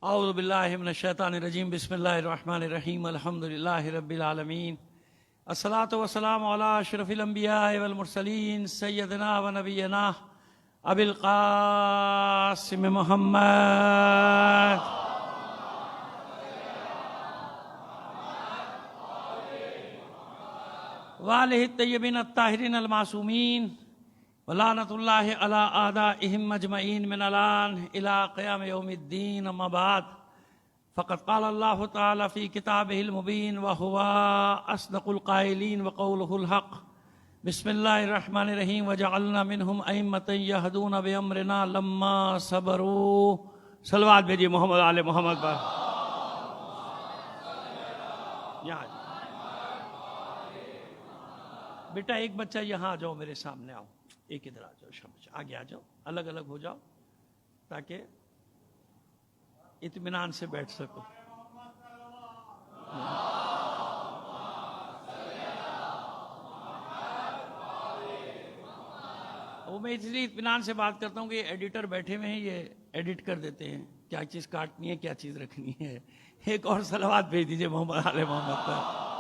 اعوذ باللہ من الشیطان الرجیم بسم اللہ الرحمن الرحیم الحمدللہ رب العالمین الصلاۃ والسلام علی اشرف الانبیاء والمرسلین سیدنا و نبینا ابی القاسم محمد وآلہ الطیبین الطاہرین المعصومین ولعنۃ اللہ علی اعدائہم اجمعین من الان الی قیام یوم الدین اما بعد فقد قال اللہ تعالی فی کتابہ المبین وہو اصدق القائلین وقولہ الحق بسم اللہ الرحمن الرحیم وجعلنا منہم ائمۃ یہدون بامرنا لما صبروا صلوات بھیجیے محمد آل محمد پر یہاں بیٹا ایک بچہ یہاں آ جاؤ میرے سامنے آؤ ایک ادھر آ جاؤ شمش آگے آ جاؤ الگ الگ ہو جاؤ تاکہ اطمینان سے بیٹھ سکو وہ میں اس لیے اطمینان سے بات کرتا ہوں کہ ایڈیٹر بیٹھے ہوئے ہیں یہ ایڈٹ کر دیتے ہیں کیا چیز کاٹنی ہے کیا چیز رکھنی ہے ایک اور صلوات بھیج دیجیے محمد آل محمد پر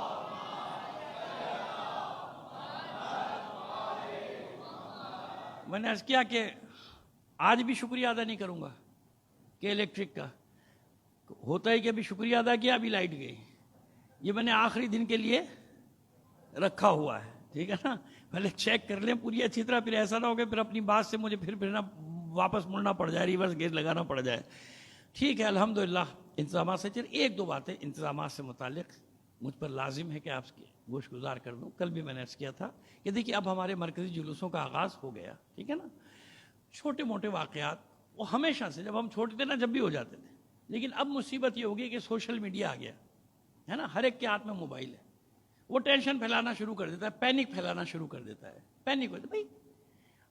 میں نے عرض کیا کہ آج بھی شکریہ ادا نہیں کروں گا کہ الیکٹرک کا ہوتا ہے کہ ابھی شکریہ ادا کیا ابھی لائٹ گئی یہ میں نے آخری دن کے لیے رکھا ہوا ہے ٹھیک ہے نا پہلے چیک کر لیں پوری اچھی طرح پھر ایسا نہ ہو کہ پھر اپنی بات سے مجھے پھر نہ واپس مڑنا پڑ جائے ریورس گیئر لگانا پڑ جائے ٹھیک ہے الحمدللہ انتظامات سے چل ایک دو باتیں انتظامات سے متعلق مجھ پر لازم ہے کہ آپ کی گوش گزار کر دوں کل بھی میں نے عرض کیا تھا کہ دیکھیے اب ہمارے مرکزی جلوسوں کا آغاز ہو گیا ٹھیک ہے نا چھوٹے موٹے واقعات وہ ہمیشہ سے جب ہم چھوٹے تھے نا جب بھی ہو جاتے تھے لیکن اب مصیبت یہ ہوگی کہ سوشل میڈیا آ گیا ہے نا ہر ایک کے ہاتھ میں موبائل ہے وہ ٹینشن پھیلانا شروع کر دیتا ہے پینک پھیلانا شروع کر دیتا ہے پینک ہوتا ہے بھائی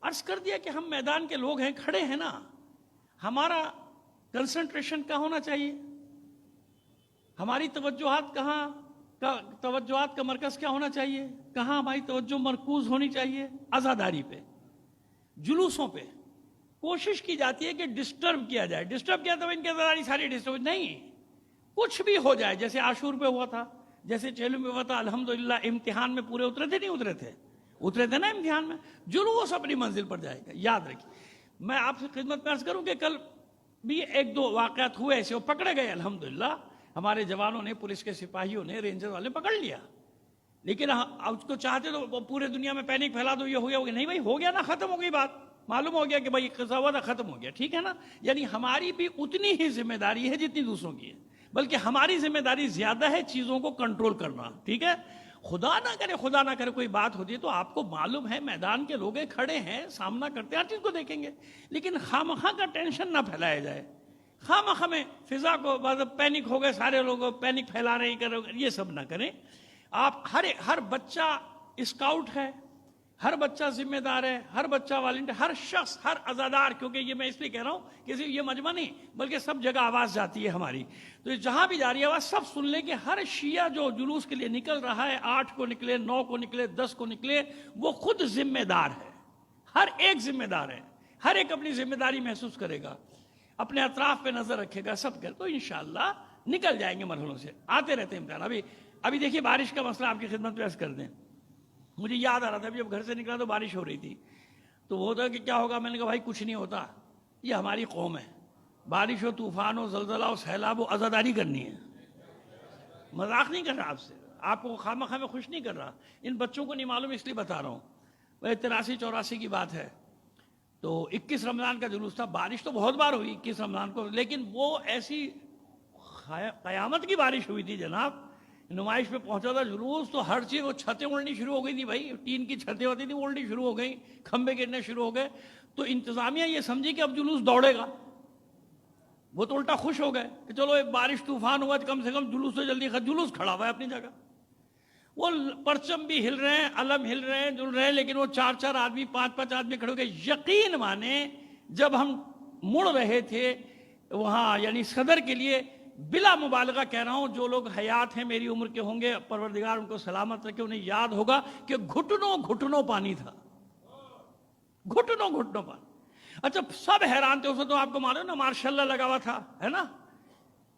عرض کر دیا کہ ہم میدان کے لوگ ہیں کھڑے ہیں نا ہمارا کنسنٹریشن کہاں ہونا چاہیے ہماری توجہات توجہات کا مرکز کیا ہونا چاہیے کہاں ہماری توجہ مرکوز ہونی چاہیے عزاداری پہ جلوسوں پہ کوشش کی جاتی ہے کہ ڈسٹرب کیا جائے ڈسٹرب کیا تو ان کی عزاداری ساری ڈسٹرب نہیں کچھ بھی ہو جائے جیسے عاشور پہ ہوا تھا جیسے چہلم پہ ہوا تھا الحمدللہ امتحان میں پورے اترے تھے نہیں اترے تھے نا امتحان میں جلوس اپنی منزل پر جائے گا یاد رکھیے میں آپ سے خدمت میں عرض کروں کہ کل بھی ایک دو واقعات ہوئے ایسے وہ پکڑے گئے الحمدللہ ہمارے جوانوں نے پولیس کے سپاہیوں نے رینجر والے پکڑ لیا لیکن اس کو چاہتے تو پورے دنیا میں پینک پھیلا دو یہ ہو گیا نہیں بھائی ہو گیا نا ختم ہو گئی بات معلوم ہو گیا کہ بھائی قصہ ہوا تھا ختم ہو گیا ٹھیک ہے نا یعنی ہماری بھی اتنی ہی ذمہ داری ہے جتنی دوسروں کی ہے بلکہ ہماری ذمہ داری زیادہ ہے چیزوں کو کنٹرول کرنا ٹھیک ہے خدا نہ کرے کوئی بات ہوتی ہے تو آپ کو معلوم ہے میدان کے لوگ کھڑے ہیں سامنا کرتے ہیں ہر چیز کو دیکھیں گے لیکن خواہ کا ٹینشن نہ پھیلایا جائے خواہ میں فضا کو پینک ہو گئے سارے لوگ پینک پھیلا رہے ہیں یہ سب نہ کریں آپ ہر بچہ اسکاؤٹ ہے ہر بچہ ذمہ دار ہے ہر بچہ والنٹیئر ہر شخص ہر عزادار کیونکہ یہ میں اس لیے کہہ رہا ہوں کہ یہ مجمع نہیں بلکہ سب جگہ آواز جاتی ہے ہماری تو جہاں بھی جا رہی ہے آواز سب سن لیں کہ ہر شیعہ جو جلوس کے لیے نکل رہا ہے 8 کو نکلے 9 کو نکلے 10 کو نکلے وہ خود ذمہ دار ہے ہر ایک ذمہ دار ہے ہر ایک اپنی ذمہ داری محسوس کرے گا اپنے اطراف پہ نظر رکھے گا سب کر تو انشاءاللہ نکل جائیں گے مرحلوں سے آتے رہتے ہیں امتحان ابھی دیکھیے بارش کا مسئلہ آپ کی خدمت میں عرض کر دیں مجھے یاد آ رہا تھا ابھی جب گھر سے نکلا تو بارش ہو رہی تھی تو وہ ہوتا کہ کیا ہوگا میں نے کہا بھائی کچھ نہیں ہوتا یہ ہماری قوم ہے بارش ہو طوفان ہو زلزلہ ہو سیلاب ہو عزاداری کرنی ہے مذاق نہیں کر رہا آپ سے آپ کو خواہ میں خوش نہیں کر رہا ان بچوں کو نہیں معلوم اس لیے بتا رہا ہوں 83-84 کی بات ہے تو 21 رمضان کا جلوس تھا بارش تو بہت بار ہوئی 21 رمضان کو لیکن وہ ایسی قیامت کی بارش ہوئی تھی جناب نمائش پہ پہنچا تھا جلوس تو ہر چیز وہ چھتیں اڑنی شروع ہو گئی تھی بھائی ٹین کی چھتیں ہوتی تھیں اڑنی شروع ہو گئی کھمبے گرنے شروع ہو گئے تو انتظامیہ یہ سمجھی کہ اب جلوس دوڑے گا وہ تو الٹا خوش ہو گئے کہ چلو ایک بارش طوفان ہوا کم سے کم جلوس سے جلدی جلوس کھڑا ہوا ہے اپنی جگہ وہ پرچم بھی ہل رہے ہیں علم ہل رہے ہیں جل رہے ہیں لیکن وہ 4 آدمی 5 آدمی کھڑے ہو گئے یقین مانے جب ہم مڑ رہے تھے وہاں یعنی صدر کے لیے بلا مبالغہ کہہ رہا ہوں جو لوگ حیات ہیں میری عمر کے ہوں گے پروردگار ان کو سلامت رکھے انہیں یاد ہوگا کہ گھٹنوں پانی تھا گھٹنوں پانی اچھا سب حیران تھے اس وقت تو آپ کو معلوم نا ماشاء اللہ لگا ہوا تھا ہے نا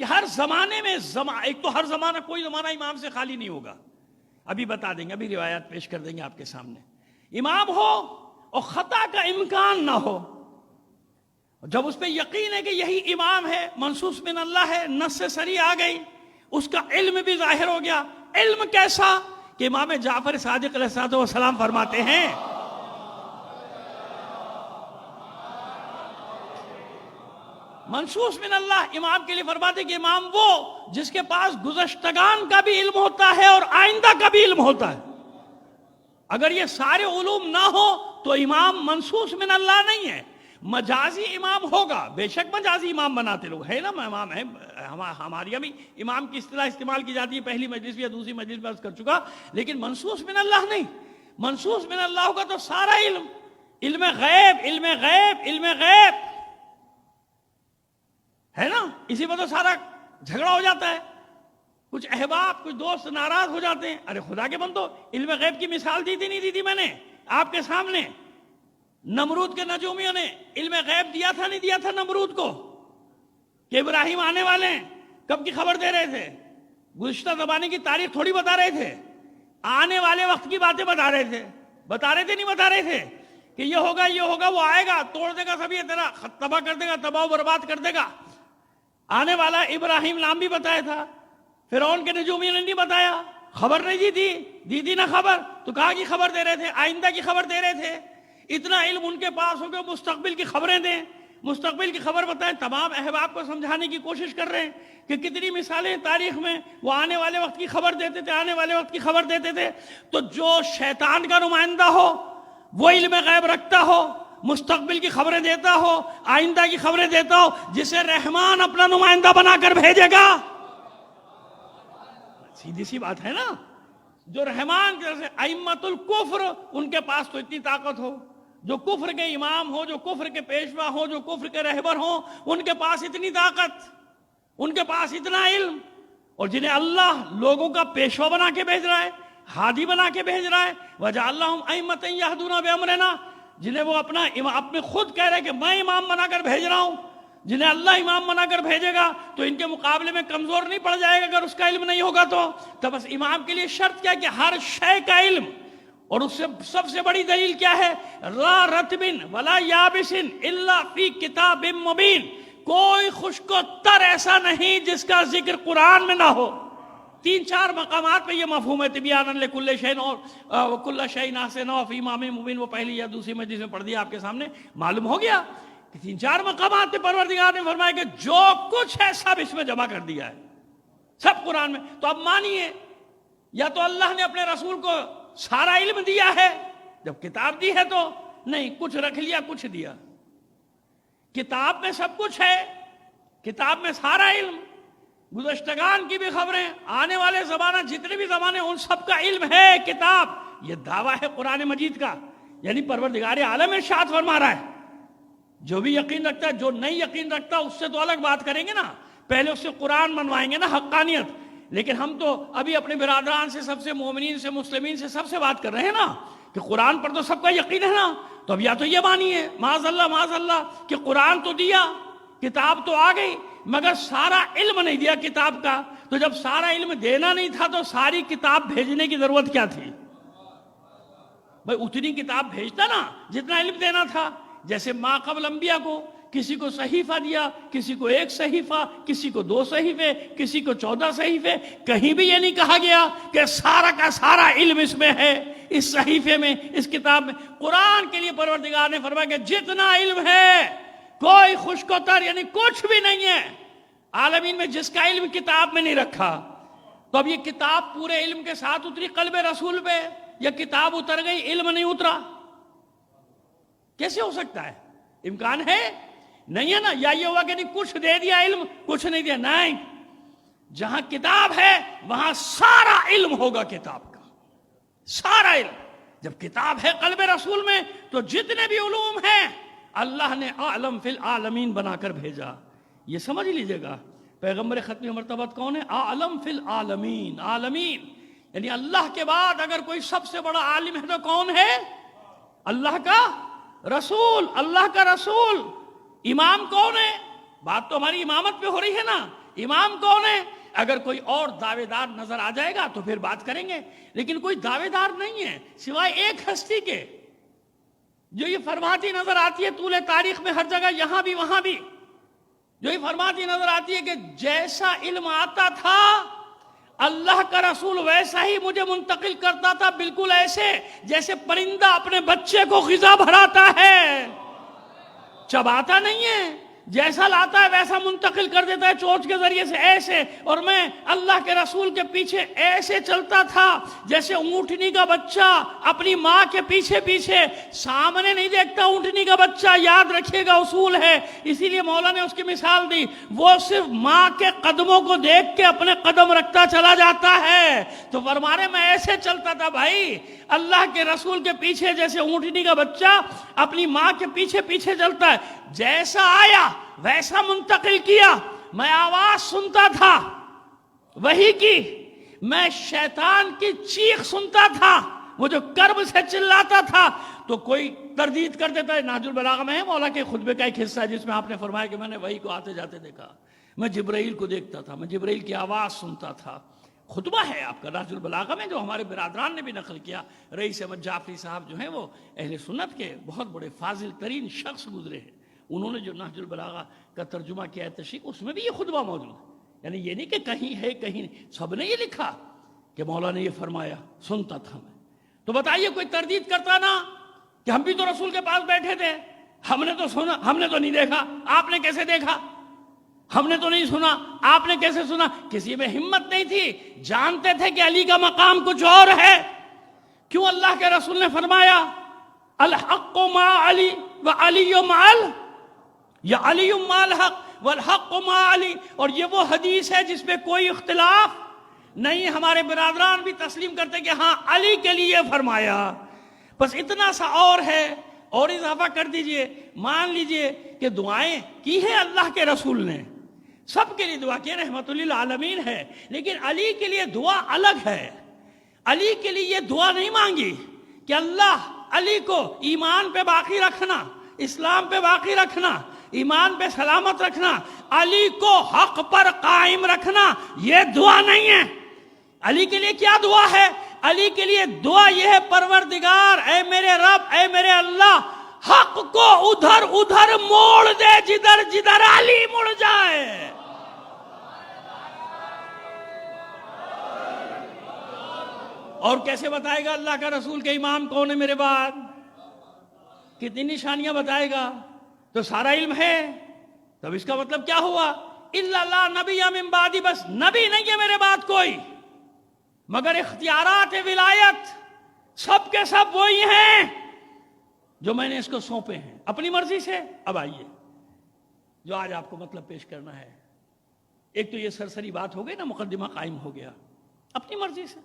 کہ ہر زمانے میں ایک تو ہر زمانہ، کوئی زمانہ امام سے خالی نہیں ہوگا. ابھی بتا دیں گے، ابھی روایات پیش کر دیں گے آپ کے سامنے. امام ہو اور خطا کا امکان نہ ہو، جب اس پہ یقین ہے کہ یہی امام ہے، منصوص من اللہ ہے، نص سے صریح آ گئی، اس کا علم بھی ظاہر ہو گیا. علم کیسا کہ امام جعفر صادق علیہ السلام فرماتے ہیں منصوص من اللہ، امام کے لیے فرماتے کہ امام وہ جس کے پاس گزشتگان کا بھی علم ہوتا ہے اور آئندہ کا بھی علم ہوتا ہے. اگر یہ سارے علوم نہ ہو تو امام منصوص من اللہ نہیں ہے، مجازی امام ہوگا. بے شک مجازی امام بناتے لوگ ہے نا، امام ہے ہماری ابھی امام کی اصطلاح استعمال کی جاتی ہے، پہلی مجلس یا دوسری مجلس میں عرض کر چکا، لیکن منصوص من اللہ نہیں. منصوص من اللہ ہوگا تو سارا علم، علم غیب، علم غیب، علم غیب ہے نا. اسی پر تو سارا جھگڑا ہو جاتا ہے. کچھ احباب، کچھ دوست ناراض ہو جاتے ہیں. ارے خدا کے بندو، علم غیب کی مثال دی تھی نہیں دی تھی میں نے آپ کے سامنے؟ نمرود کے نجومیوں نے علم غیب دیا تھا نہیں دیا تھا نمرود کو کہ ابراہیم آنے والے ہیں؟ کب کی خبر دے رہے تھے؟ گزشتہ زمانے کی تاریخ تھوڑی بتا رہے تھے، آنے والے وقت کی باتیں بتا رہے تھے. نہیں بتا رہے تھے کہ یہ ہوگا یہ ہوگا، وہ آئے گا توڑ دے گا سب، یہ تیرا تباہ کر دے گا، تباہ و برباد کر دے گا. آنے والا ابراہیم نام بھی بتایا تھا، فرعون کے نجومیوں نے نہیں بتایا، خبر نہیں دی تھی نا خبر، تو کہاں کی خبر دے رہے تھے؟ آئندہ کی خبر دے رہے تھے. اتنا علم ان کے پاس ہو کہ مستقبل کی خبریں دیں، مستقبل کی خبر بتائیں. تمام احباب کو سمجھانے کی کوشش کر رہے ہیں کہ کتنی مثالیں تاریخ میں وہ آنے والے وقت کی خبر دیتے تھے، آنے والے وقت کی خبر دیتے تھے. تو جو شیطان کا نمائندہ ہو، وہ علم غیب رکھتا ہو، مستقبل کی خبریں دیتا ہو، آئندہ کی خبریں دیتا ہو، جسے رحمان اپنا نمائندہ بنا کر بھیجے گا. سیدھی سی بات ہے نا. جو رحمان کی طرف سے ائمۃ الکفر، ان کے پاس تو اتنی طاقت ہو، جو کفر کے امام ہو، جو کفر کے پیشوا ہو، جو کفر کے رہبر ہوں، ان کے پاس اتنی طاقت، ان کے پاس اتنا علم، اور جنہیں اللہ لوگوں کا پیشوا بنا کے بھیج رہا ہے، ہادی بنا کے بھیج رہا ہے. وَجَعَلْنَاهُمْ أَئِمَّةً يَهْدُونَ بِأَمْرِنَا، جنہیں وہ اپنے خود کہہ رہے کہ میں امام بنا کر بھیج رہا ہوں. جنہیں اللہ امام بنا کر بھیجے گا تو ان کے مقابلے میں کمزور نہیں پڑ جائے گا اگر اس کا علم نہیں ہوگا تو بس امام کے لیے شرط کیا کہ ہر شے کا علم. اور اس سے سب سے بڑی دلیل کیا ہے؟ لا رتبن ولا یابسن الا فی کتاب مبین. کوئی خشک و تر ایسا نہیں جس کا ذکر قرآن میں نہ ہو. 3-4 مقامات پہ یہ مفہوم ہے تبیان لکل شیء اور کل شیء ناصر فی امام مبین. وہ پہلی یا دوسری مجلس میں پڑھ دیا آپ کے سامنے، معلوم ہو گیا کہ 3-4 مقامات پہ پروردگار نے فرمایا کہ جو کچھ ہے سب اس میں جمع کر دیا ہے، سب قرآن میں. تو اب مانیے، یا تو اللہ نے اپنے رسول کو سارا علم دیا ہے، جب کتاب دی ہے تو نہیں، کچھ رکھ لیا کچھ دیا. کتاب میں سب کچھ ہے، کتاب میں سارا علم، گزشتگان کی بھی خبریں، آنے والے زمانہ جتنے بھی زمانے ان سب کا علم ہے کتاب. یہ دعویٰ ہے قرآن مجید کا، یعنی پروردگار عالم ارشاد فرما رہا ہے. جو بھی یقین رکھتا ہے، جو نہیں یقین رکھتا اس سے تو الگ بات کریں گے نا، پہلے اس سے قرآن منوائیں گے نا، حقانیت. لیکن ہم تو ابھی اپنے برادران سے، سب سے، مومنین سے، مسلمین سے، سب سے بات کر رہے ہیں نا کہ قرآن پر تو سب کا یقین ہے نا. تو اب یا تو یہ مانیے معاذ اللہ کہ قرآن تو دیا، کتاب تو آ گئی، مگر سارا علم نہیں دیا کتاب کا. تو جب سارا علم دینا نہیں تھا تو ساری کتاب بھیجنے کی ضرورت کیا تھی؟ بھائی اتنی کتاب بھیجتا نا جتنا علم دینا تھا. جیسے ما قبل انبیاء کو کسی کو صحیفہ دیا، کسی کو 1 صحیفہ، کسی کو 2 صحیفے، کسی کو 14 صحیفے. کہیں بھی یہ نہیں کہا گیا کہ سارا کا سارا علم اس میں ہے، اس صحیفے میں، اس کتاب میں. قرآن کے لیے پروردگار نے فرمایا کہ جتنا علم ہے، کوئی خشک و تر یعنی کچھ بھی نہیں ہے عالمین میں جس کا علم کتاب میں نہیں رکھا. تو اب یہ کتاب پورے علم کے ساتھ اتری قلب رسول پہ، یا کتاب اتر گئی علم نہیں اترا؟ کیسے ہو سکتا ہے؟ امکان ہے نہیں ہے نا. یا یہ ہوا کہ نہیں کچھ دے دیا علم، کچھ نہیں دیا. نہیں، جہاں کتاب ہے وہاں سارا علم ہوگا کتاب کا، سارا علم. جب کتاب ہے قلب رسول میں تو جتنے بھی علوم ہیں اللہ نے عالم فی العالمین بنا کر بھیجا. یہ سمجھ لیجئے گا پیغمبر ختم مرتبت کون ہے؟ عالم فی العالمین. عالمین یعنی اللہ کے بعد اگر کوئی سب سے بڑا عالم ہے تو کون ہے؟ اللہ کا رسول. اللہ کا رسول. امام کون ہے؟ بات تو ہماری امامت پہ ہو رہی ہے نا. امام کون ہے؟ اگر کوئی اور دعوے دار نظر آ جائے گا تو پھر بات کریں گے، لیکن کوئی دعوے دار نہیں ہے سوائے ایک ہستی کے جو یہ فرماتی نظر آتی ہے طول تاریخ میں ہر جگہ، یہاں بھی وہاں بھی، جو یہ فرماتی نظر آتی ہے کہ جیسا علم آتا تھا اللہ کا رسول ویسا ہی مجھے منتقل کرتا تھا، بالکل ایسے جیسے پرندہ اپنے بچے کو غذا بھراتا ہے، چباتا نہیں ہے، جیسا لاتا ہے ویسا منتقل کر دیتا ہے چونچ کے ذریعے سے ایسے، اور میں اللہ کے رسول کے پیچھے ایسے چلتا تھا جیسے اونٹنی کا بچہ اپنی ماں کے پیچھے پیچھے، سامنے نہیں دیکھتا اونٹنی کا بچہ، یاد رکھیے گا اصول ہے، اسی لیے مولا نے اس کی مثال دی، وہ صرف ماں کے قدموں کو دیکھ کے اپنے قدم رکھتا چلا جاتا ہے، تو فرمانے میں ایسے چلتا تھا بھائی اللہ کے رسول کے پیچھے جیسے اونٹنی کا بچہ اپنی ماں کے پیچھے پیچھے چلتا ہے، جیسا آیا ویسا منتقل کیا، میں آواز سنتا تھا وہی کی، میں شیطان کی چیخ سنتا تھا، وہ جو کرب سے چلاتا تھا، تو کوئی تردید کر دیتا ہے، نہج البلاغہ میں ہے مولا کے خطبے کا ایک حصہ ہے جس میں آپ نے فرمایا کہ میں نے وہی کو آتے جاتے دیکھا، میں جبرائیل کو دیکھتا تھا، میں جبرائیل کی آواز سنتا تھا، خطبہ ہے آپ کا نہج البلاغہ میں جو ہمارے برادران نے بھی نقل کیا، رئیس احمد جعفری صاحب جو ہیں وہ اہل سنت کے بہت بڑے فاضل ترین شخص گزرے ہیں، انہوں نے جو نہج البلاغہ کا ترجمہ کیا ہے تشریح، اس میں بھی یہ خطبہ موجود ہے، یعنی یہ نہیں کہ کہیں ہے کہیں نہیں، سب نے یہ لکھا کہ مولا نے یہ فرمایا، سنتا تھا میں، تو بتائیے کوئی تردید کرتا نا کہ ہم بھی تو رسول کے پاس بیٹھے تھے، ہم نے تو سنا، ہم نے تو نہیں دیکھا، آپ نے کیسے دیکھا، ہم نے تو نہیں سنا، آپ نے کیسے سنا، کسی میں ہمت نہیں تھی، جانتے تھے کہ علی کا مقام کچھ اور ہے، کیوں اللہ کے رسول نے فرمایا الحق مع علی وعلی مع یا علی مع الحق والحق مع علی، اور یہ وہ حدیث ہے جس میں کوئی اختلاف نہیں، ہمارے برادران بھی تسلیم کرتے کہ ہاں علی کے لیے فرمایا، بس اتنا سا اور ہے، اور اضافہ کر دیجئے، مان لیجئے کہ دعائیں کی ہیں اللہ کے رسول نے، سب کے لیے دعا کی رحمت للعالمین ہے، لیکن علی کے لیے دعا الگ ہے، علی کے لیے یہ دعا نہیں مانگی کہ اللہ علی کو ایمان پہ باقی رکھنا، اسلام پہ باقی رکھنا، ایمان پہ سلامت رکھنا، علی کو حق پر قائم رکھنا، یہ دعا نہیں ہے، علی کے لیے کیا دعا ہے؟ علی کے لیے دعا یہ ہے پروردگار اے میرے رب اے میرے اللہ حق کو ادھر ادھر موڑ دے جدھر جدھر علی مڑ جائے. اور کیسے بتائے گا اللہ کا رسول کے امام کون ہے میرے بعد؟ کتنی نشانیاں بتائے گا؟ تو سارا علم ہے. تب اس کا مطلب کیا ہوا؟ الا لا نبی من بعدی، بس نبی نہیں ہے میرے بعد کوئی، مگر اختیارات ولایت سب کے سب وہی ہیں جو میں نے اس کو سونپے ہیں اپنی مرضی سے. اب آئیے جو آج آپ کو مطلب پیش کرنا ہے. ایک تو یہ سرسری بات ہو گئی نا، مقدمہ قائم ہو گیا اپنی مرضی سے.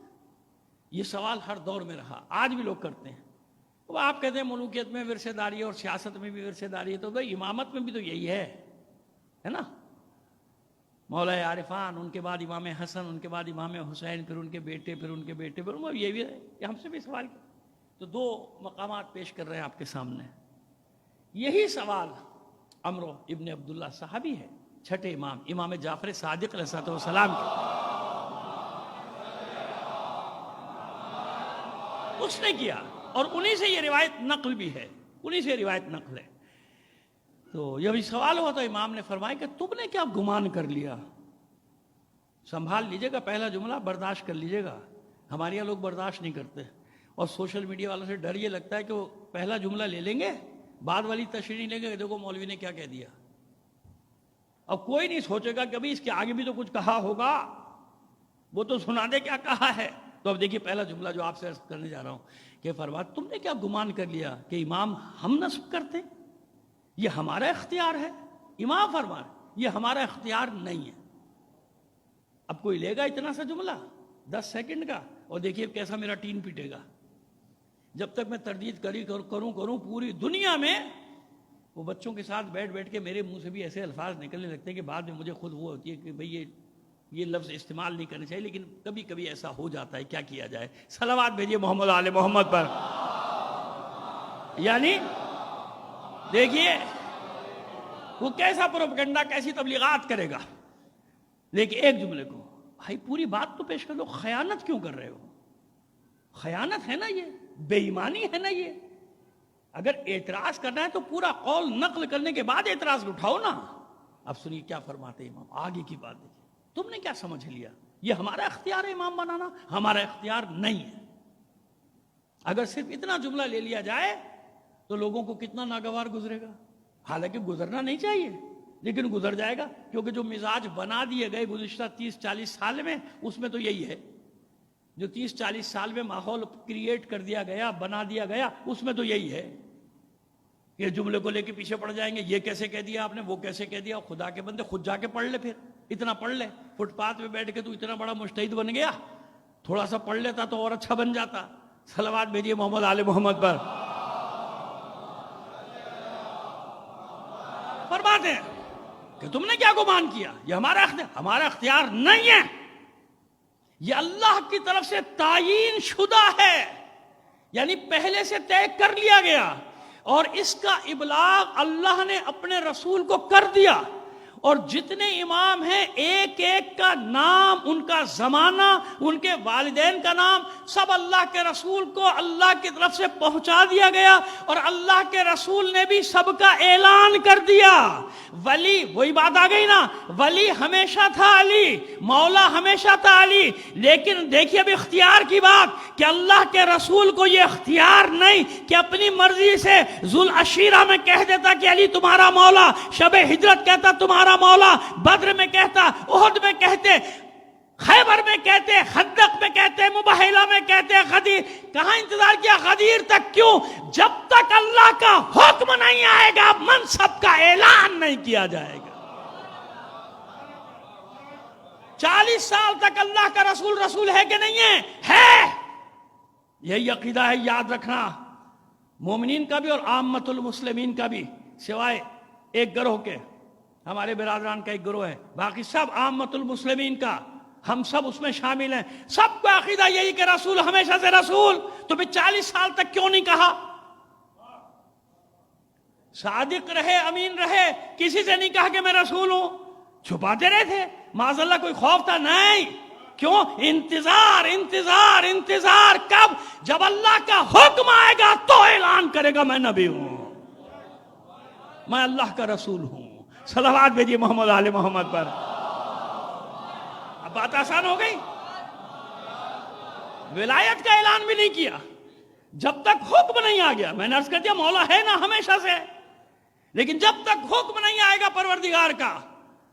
یہ سوال ہر دور میں رہا، آج بھی لوگ کرتے ہیں. وہ آپ کہتے ہیں ملوکیت میں ورثہ داری ہے اور سیاست میں بھی ورثہ داری ہے، تو بھائی امامت میں بھی تو یہی ہے نا. مولا عارفان، ان کے بعد امام حسن، ان کے بعد امام حسین، پھر ان کے بیٹے، پھر ان کے بیٹے، پھر وہ یہ بھی ہے کہ ہم سے بھی سوال کیا. تو دو مقامات پیش کر رہے ہیں آپ کے سامنے. یہی سوال عمرو ابن عبداللہ صحابی ہے، چھٹے امام، امام جعفر صادق علیہ السلام کے، اس نے کیا اور انہی سے یہ روایت نقل بھی ہے، انہی سے روایت نقل ہے. تو جب یہ سوال ہوا تو امام نے فرمایا کہ تم نے کیا گمان کر لیا. سنبھال لیجئے گا پہلا جملہ، برداشت کر لیجئے گا. ہمارے یہاں لوگ برداشت نہیں کرتے، اور سوشل میڈیا والوں سے ڈر یہ لگتا ہے کہ وہ پہلا جملہ لے لیں گے، بعد والی تشریح نہیں لیں گے کہ دیکھو مولوی نے کیا کہہ دیا. اب کوئی نہیں سوچے گا کبھی اس کے آگے بھی تو کچھ کہا ہوگا، وہ تو سنا دے کیا کہا ہے. تو اب دیکھیے پہلا جملہ جو آپ سے عرض کرنے جا رہا ہوں کہ فرمایا تم نے کیا گمان کر لیا کہ امام ہم نصب کرتے، یہ ہمارا اختیار ہے. امام فرمان یہ ہمارا اختیار نہیں ہے. اب کوئی لے گا اتنا سا جملہ 10 سیکنڈ کا، اور دیکھیے کیسا میرا ٹین پیٹے گا. جب تک میں تردید کروں پوری دنیا میں وہ بچوں کے ساتھ بیٹھ کے میرے منہ سے بھی ایسے الفاظ نکلنے لگتے ہیں کہ بعد میں مجھے خود وہ ہوتی ہے کہ بھئی یہ لفظ استعمال نہیں کرنے چاہیے، لیکن کبھی کبھی ایسا ہو جاتا ہے، کیا کیا جائے. صلوات بھیجیے محمد آل محمد پر. یعنی دیکھیے وہ کیسا پروپیگنڈا، کیسی تبلیغات کرے گا. لیکن ایک جملے کو بھائی پوری بات تو پیش کر دو, خیانت کیوں کر رہے ہو؟ خیانت ہے نا یہ, بے ایمانی ہے نا یہ. اگر اعتراض کرنا ہے تو پورا قول نقل کرنے کے بعد اعتراض اٹھاؤ نا. اب سنیے کیا فرماتے امام, آگے کی بات دیکھیں. تم نے کیا سمجھ لیا یہ ہمارا اختیار ہے امام بنانا؟ ہمارا اختیار نہیں ہے. اگر صرف اتنا جملہ لے لیا جائے تو لوگوں کو کتنا ناگوار گزرے گا. حالانکہ گزرنا نہیں چاہیے لیکن گزر جائے گا, کیونکہ جو مزاج بنا دیے گئے گزشتہ 30-40 سال میں, اس میں تو یہی ہے. جو 30-40 سال میں ماحول کریٹ کر دیا گیا, بنا دیا گیا, اس میں تو یہی ہے. یہ جملے کو لے کے پیچھے پڑ جائیں گے, یہ کیسے کہہ دیا آپ نے, وہ کیسے کہہ دیا. خدا کے بندے خود جا کے پڑھ لے, پھر اتنا پڑھ لے. فٹ پاتھ پہ بیٹھ کے تو اتنا بڑا مجتہد بن گیا, تھوڑا سا پڑھ لیتا تو اور اچھا بن جاتا. صلوات بھیجیے محمد آل محمد پر. فرماتے ہیں کہ تم نے کیا گمان کیا یہ ہمارا اختیار نہیں ہے, یہ اللہ کی طرف سے تعیین شدہ ہے, یعنی پہلے سے طے کر لیا گیا, اور اس کا ابلاغ اللہ نے اپنے رسول کو کر دیا. اور جتنے امام ہیں ایک ایک کا نام, ان کا زمانہ, ان کے والدین کا نام, سب اللہ کے رسول کو اللہ کی طرف سے پہنچا دیا گیا. اور اللہ کے رسول نے بھی سب کا اعلان کر دیا. ولی, وہی بات آ گئی نا, ولی ہمیشہ تھا علی, مولا ہمیشہ تھا علی. لیکن دیکھیے اب اختیار کی بات, کہ اللہ کے رسول کو یہ اختیار نہیں کہ اپنی مرضی سے ذوالعشیرہ میں کہہ دیتا کہ علی تمہارا مولا, شب ہجرت کہتا تمہارا مولا, بدر میں کہتا, احد میں کہتے, خیبر میں کہتے, خندق میں کہتے, مباہلہ میں کہتے, غدیر. کہاں انتظار کیا غدیر تک؟ کیوں؟ جب تک اللہ کا حکم نہیں آئے گا منصب کا اعلان نہیں کیا جائے گا. 40 سال تک اللہ کا رسول ہے کہ نہیں ہے؟ ہے. یہی عقیدہ ہے, یاد رکھنا, مومنین کا بھی اور عامت المسلمین کا بھی, سوائے ایک گروہ کے, ہمارے برادران کا ایک گروہ ہے, باقی سب عامت المسلمین کا, ہم سب اس میں شامل ہیں. سب کا عقیدہ یہی کہ رسول ہمیشہ سے رسول. تو پھر 40 سال تک کیوں نہیں کہا؟ صادق رہے, امین رہے, کسی سے نہیں کہا کہ میں رسول ہوں. چھپاتے رہے تھے, معاذ اللہ کوئی خوف تھا؟ نہیں. کیوں؟ انتظار انتظار انتظار. کب؟ جب اللہ کا حکم آئے گا تو اعلان کرے گا میں نبی ہوں, میں اللہ کا رسول ہوں. صلوات بھیجیے محمد آل محمد پر. اب بات آسان ہو گئی. ولایت کا اعلان بھی نہیں کیا جب تک حکم نہیں آ گیا. میں نے عرض کر دیا مولا ہے نا ہمیشہ سے, لیکن جب تک حکم نہیں آئے گا پروردگار کا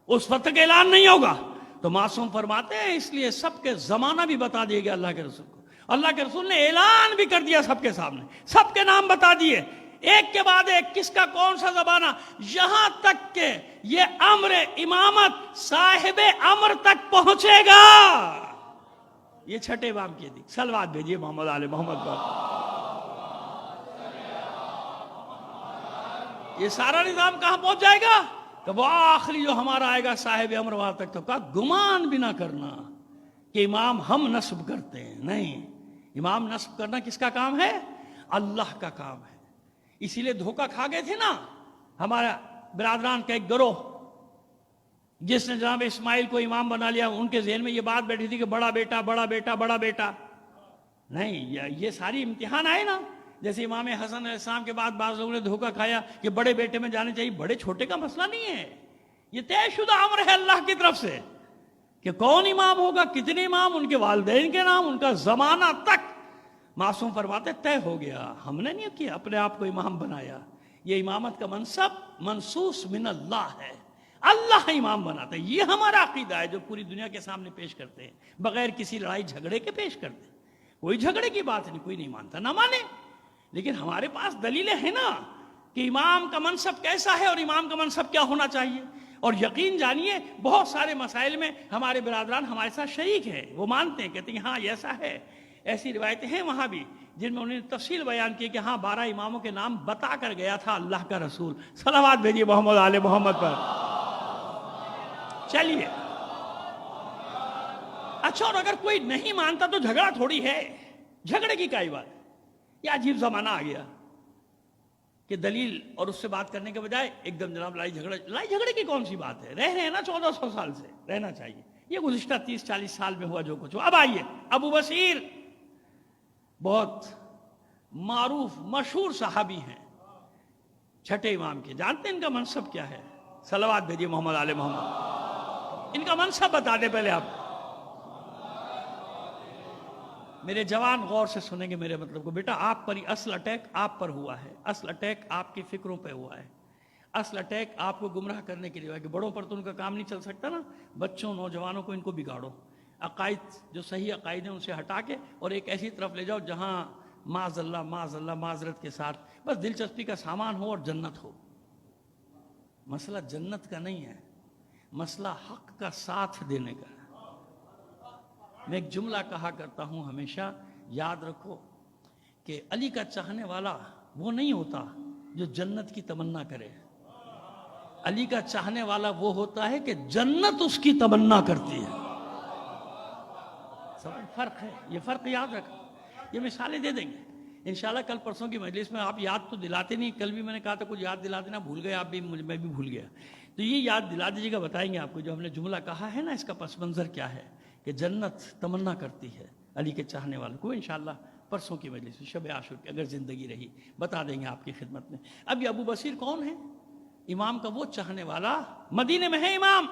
اس وقت تک اعلان نہیں ہوگا. تو معصوم فرماتے ہیں اس لیے سب کے زمانہ بھی بتا دیا گیا اللہ کے رسول کو. اللہ کے رسول نے اعلان بھی کر دیا سب کے سامنے, سب کے نام بتا دیے ایک کے بعد ایک, کس کا کون سا زمانہ, یہاں تک کہ یہ امر امامت صاحب امر تک پہنچے گا. یہ چھٹے امام کی دی. صلوات بھیجیے محمد آل محمد پر. یہ سارا نظام کہاں پہنچ جائے گا؟ کہ وہ آخری جو ہمارا آئے گا صاحب امر وہاں تک. تو کہا گمان بھی نہ کرنا کہ امام ہم نصب کرتے ہیں. نہیں, امام نصب کرنا کس کا کام ہے؟ اللہ کا کام ہے. اسی لیے دھوکہ کھا گئے تھے نا ہمارا برادران کا ایک گروہ, جس نے جناب اسماعیل کو امام بنا لیا. ان کے ذہن میں یہ بات بیٹھی تھی کہ بڑا بیٹا بڑا بیٹا بڑا بیٹا. نہیں, یہ ساری امتحان آئے نا. جیسے امام حسن علیہ السلام کے بعد بعض لوگوں نے دھوکہ کھایا کہ بڑے بیٹے میں جانے چاہیے. بڑے چھوٹے کا مسئلہ نہیں ہے, یہ طے شدہ امر ہے اللہ کی طرف سے کہ کون امام ہوگا, کتنے امام, ان کے والدین کے نام, ان کا زمانہ تک. معصوم فرماتے طے ہو گیا, ہم نے نہیں کیا اپنے آپ کو امام بنایا. یہ امامت کا منصب منصوص من اللہ ہے, اللہ امام بناتا ہے. یہ ہمارا عقیدہ ہے جو پوری دنیا کے سامنے پیش کرتے ہیں, بغیر کسی لڑائی جھگڑے کے پیش کرتے ہیں. کوئی جھگڑے کی بات نہیں, کوئی نہیں مانتا نہ مانے, لیکن ہمارے پاس دلیلیں ہیں نا کہ امام کا منصب کیسا ہے اور امام کا منصب کیا ہونا چاہیے. اور یقین جانیے بہت سارے مسائل میں ہمارے برادران ہمارے ساتھ شریک ہیں, وہ مانتے ہیں, کہتے ہیں ہاں یہ ایسا ہے. ایسی روایتیں ہیں وہاں بھی جن میں انہوں نے تفصیل بیان کی کہ ہاں 12 اماموں کے نام بتا کر گیا تھا اللہ کا رسول. صلوات بھیجیے محمد آل محمد پر. چلیے اچھا, اور اگر کوئی نہیں مانتا تو جھگڑا تھوڑی ہے, جھگڑے کی کیا بات ہے. یہ عجیب زمانہ آ گیا کہ دلیل اور اس سے بات کرنے کے بجائے ایک دم جناب لڑائی جھگڑے کی کون سی بات ہے. رہ رہے ہیں نا 1400 سال سے, رہنا چاہیے. یہ گزشتہ 30-40 سال میں ہوا جو کچھ ہوا. اب آئیے ابو بصیر بہت معروف مشہور صحابی ہیں چھٹے امام کے. جانتے ہیں ان کا منصب کیا ہے؟ صلوات بھیجیے محمد آل محمد. ان کا منصب بتا دیں پہلے آپ. میرے جوان غور سے سنیں گے میرے مطلب کو. بیٹا آپ پر ہی اصل اٹیک آپ پر ہوا ہے. اصل اٹیک آپ کی فکروں پہ ہوا ہے. اصل اٹیک آپ کو گمراہ کرنے کے لیے ہوا ہے کہ بڑوں پر تو ان کا کام نہیں چل سکتا نا. بچوں نوجوانوں کو ان کو بگاڑو. عقائد جو صحیح عقائد ہیں ان سے ہٹا کے اور ایک ایسی طرف لے جاؤ جہاں معاذ اللہ معذرت کے ساتھ بس دلچسپی کا سامان ہو اور جنت ہو. مسئلہ جنت کا نہیں ہے, مسئلہ حق کا ساتھ دینے کا ہے. میں ایک جملہ کہا کرتا ہوں ہمیشہ, یاد رکھو کہ علی کا چاہنے والا وہ نہیں ہوتا جو جنت کی تمنا کرے. علی کا چاہنے والا وہ ہوتا ہے کہ جنت اس کی تمنا کرتی ہے. فرق ہے, یہ فرق یاد رکھو. یہ مثالیں دے دیں گے انشاءاللہ کل پرسوں کی مجلس میں. آپ یاد تو دلاتے نہیں, کل بھی میں نے کہا تھا کچھ یاد دلا دینا, بھول گئے آپ بھی, میں بھی بھول گیا. تو یہ یاد دلا دیجیے گا, بتائیں گے آپ کو جو ہم نے جملہ کہا ہے نا اس کا پس منظر کیا ہے کہ جنت تمنا کرتی ہے علی کے چاہنے والوں کو. انشاءاللہ پرسوں کی مجلس میں شب عاشور کی اگر زندگی رہی بتا دیں گے آپ کی خدمت میں. اب یہ ابو بصیر کون ہے؟ امام کا وہ چاہنے والا, مدینے میں ہے امام.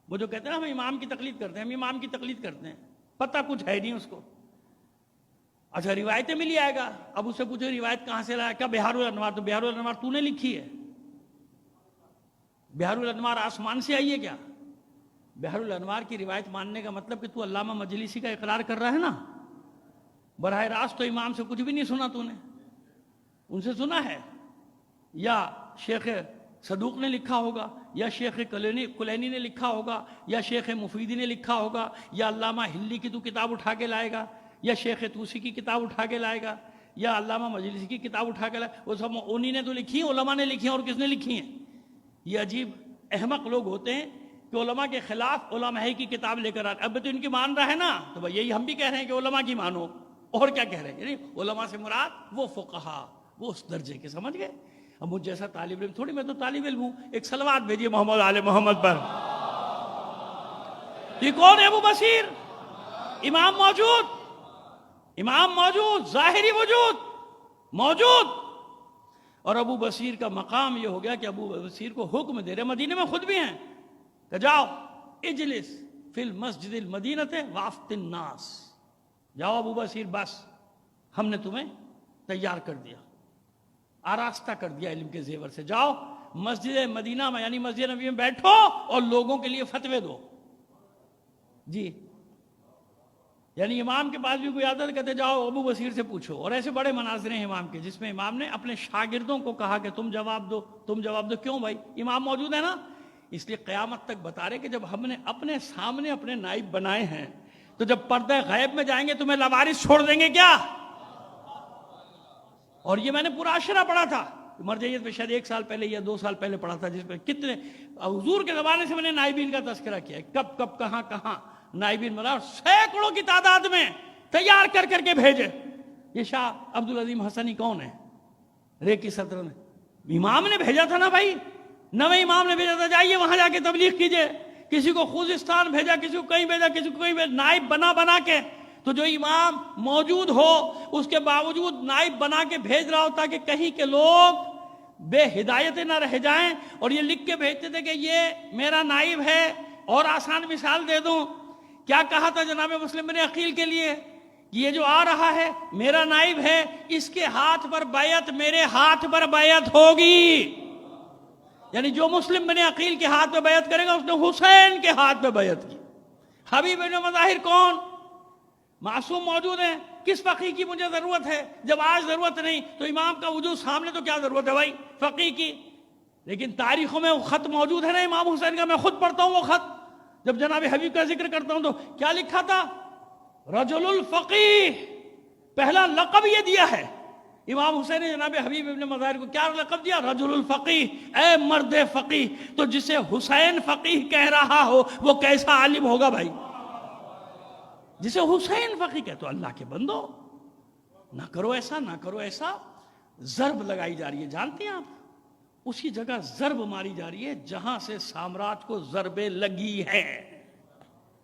وہ جو کہتے ہیں نا ہم امام کی تقلید کرتے ہیں, ہم امام کی تقلید کرتے ہیں, پتہ کچھ ہے نہیں اس کو. اچھا روایتیں مل آئے گا, اب اس سے پوچھو روایت کہاں سے لایا, کیا بہار الانوار, تو بہار الانوار تو نے لکھی ہے؟ بہار الانوار آسمان سے آئی ہے کیا؟ بہار الانوار کی روایت ماننے کا مطلب کہ تو علامہ مجلسی کا اقرار کر رہا ہے نا. براہ راست تو امام سے کچھ بھی نہیں سنا تو نے, ان سے سنا ہے یا شیخ صدوق نے لکھا ہوگا, یا شیخ کلینی نے لکھا ہوگا, یا شیخ مفیدی نے لکھا ہوگا, یا علامہ ہلی کی تو کتاب اٹھا کے لائے گا, یا شیخ توسی کی کتاب اٹھا کے لائے گا, یا علامہ مجلسی کی کتاب اٹھا کے لائے گا. وہ سب انہی نے تو لکھی ہیں, علماء نے لکھی ہیں. اور کس نے لکھی ہیں؟ یہ عجیب احمق لوگ ہوتے ہیں کہ علماء کے خلاف علماء کی کتاب لے کر آتے. اب تو ان کی مان رہا ہے نا, تو بھائی یہی ہم بھی کہہ رہے ہیں کہ علماء کی مانو. اور کیا کہہ رہے ہیں؟ یعنی علماء سے مراد وہ فقہا, وہ اس درجے کے, سمجھ گئے. اب مجھ جیسا طالب علم تھوڑی, میں تو طالب علم ہوں. ایک صلوات بھیجیے محمد آل محمد پر. یہ کون ہے ابو بصیر؟ امام موجود, امام موجود, ظاہری وجود موجود. اور ابو بصیر کا مقام یہ ہو گیا کہ ابو بصیر کو حکم دے رہے, مدینے میں خود بھی ہیں, کہ جاؤ اجلس فی المسجد المدینۃ وافت الناس. جاؤ ابو بصیر, بس ہم نے تمہیں تیار کر دیا, آراستہ کر دیا علم کے زیور سے. جاؤ مسجد مدینہ میں یعنی مسجد نبی میں بیٹھو اور لوگوں کے لیے فتوے دو. جی یعنی امام کے پاس بھی کوئی آتا ہے, کہتے جاؤ ابو بصیر سے پوچھو. اور ایسے بڑے مناظر ہیں امام کے جس میں امام نے اپنے شاگردوں کو کہا کہ تم جواب دو, تم جواب دو. کیوں بھائی؟ امام موجود ہے نا. اس لیے قیامت تک بتا رہے کہ جب ہم نے اپنے سامنے اپنے نائب بنائے ہیں تو جب پردہ غیب میں جائیں گے تمہیں لوارث چھوڑ دیں گے کیا؟ اور یہ میں نے پورا عشرہ پڑھا تھا, مرجعیت میں شاید 1 سال پہلے یا 2 سال پہلے پڑھا تھا, جس میں کتنے حضور کے زمانے سے میں نے نائبین کا تذکرہ کیا ہے, کب کب کہاں کہاں نائبین بنا, سینکڑوں کی تعداد میں تیار کر کر کے بھیجے. یہ شاہ عبدالعظیم حسنی کون ہے؟ ریکی صدر نے, امام نے بھیجا تھا نا بھائی, نویں امام نے بھیجا تھا, جائیے وہاں جا کے تبلیغ کیجئے. کسی کو خوزستان بھیجا, کسی کو کہیں بھیجا, کسی کو کہیں بھیجا, نائب بنا کے. تو جو امام موجود ہو اس کے باوجود نائب بنا کے بھیج رہا ہوتا کہ کہیں کے لوگ بے ہدایت نہ رہ جائیں. اور یہ لکھ کے بھیجتے تھے کہ یہ میرا نائب ہے. اور آسان مثال دے دوں, کیا کہا تھا جناب مسلم بن عقیل کے لیے؟ یہ جو آ رہا ہے میرا نائب ہے, اس کے ہاتھ پر بیعت میرے ہاتھ پر بیعت ہوگی. یعنی جو مسلم بن عقیل کے ہاتھ پہ بیعت کرے گا اس نے حسین کے ہاتھ پہ بیعت کی. حبیب بن مظاہر کون؟ معصوم موجود ہیں. کس فقیہ کی مجھے ضرورت ہے؟ جب آج ضرورت نہیں تو امام کا وجود سامنے تو کیا ضرورت ہے بھائی فقیہ کی. لیکن تاریخوں میں وہ خط موجود ہے نا امام حسین کا, میں خود پڑھتا ہوں وہ خط. جب جناب حبیب کا ذکر کرتا ہوں تو کیا لکھا تھا؟ رجل الفقیہ. پہلا لقب یہ دیا ہے امام حسین نے جناب حبیب ابن مظاہر کو. کیا لقب دیا؟ رجل الفقیہ, اے مرد فقیہ. تو جسے حسین فقیہ کہہ رہا ہو وہ کیسا عالم ہوگا بھائی؟ جسے حسین فقیہ کہہ. تو اللہ کے بندو نہ کرو ایسا, نہ کرو ایسا. ضرب لگائی جا رہی ہے, جانتے ہیں آپ, اسی جگہ ضرب ماری جا رہی ہے جہاں سے سامراج کو ضربیں لگی ہیں.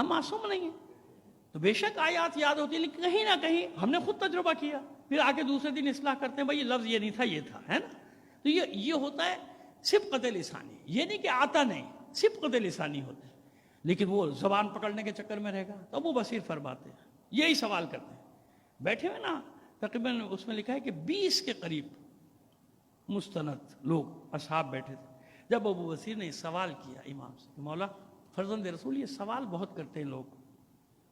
ہم معصوم نہیں ہیں. تو بے شک آیات یاد ہوتی ہیں، لیکن کہیں نہ کہیں ہم نے خود تجربہ کیا، پھر آ کے دوسرے دن اصلاح کرتے ہیں، بھائی یہ لفظ یہ نہیں تھا، یہ تھا، ہے نا. تو یہ ہوتا ہے سبقت لسانی. یہ نہیں کہ آتا نہیں، سبقت لسانی ہوتا ہے، لیکن وہ زبان پکڑنے کے چکر میں رہے گا. تو ابو بصیر فرماتے ہیں، یہی سوال کرتے ہیں. بیٹھے ہوئے نا، تقریباً اس میں لکھا ہے کہ 20 کے قریب مستند لوگ اصحاب بیٹھے تھے. جب ابو بصیر نے سوال کیا امام سے کہ مولا فرزند رسول یہ سوال بہت کرتے ہیں لوگ،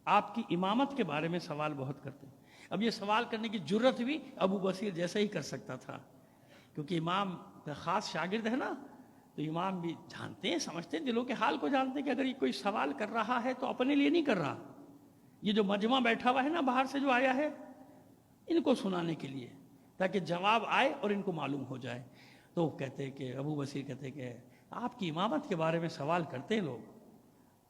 آپ کی امامت کے بارے میں سوال بہت کرتے ہیں. اب یہ سوال کرنے کی جرت بھی ابو بصیر جیسا ہی کر سکتا تھا، کیونکہ امام کا خاص شاگرد ہے نا. تو امام بھی جانتے ہیں، سمجھتے ہیں، دلوں کے حال کو جانتے ہیں کہ اگر یہ کوئی سوال کر رہا ہے تو اپنے لیے نہیں کر رہا، یہ جو مجمع بیٹھا ہوا ہے نا باہر سے جو آیا ہے ان کو سنانے کے لیے، تاکہ جواب آئے اور ان کو معلوم ہو جائے. تو وہ کہتے ہیں کہ ابو بصیر کہتے ہیں کہ آپ کی امامت کے بارے میں سوال کرتے ہیں لوگ.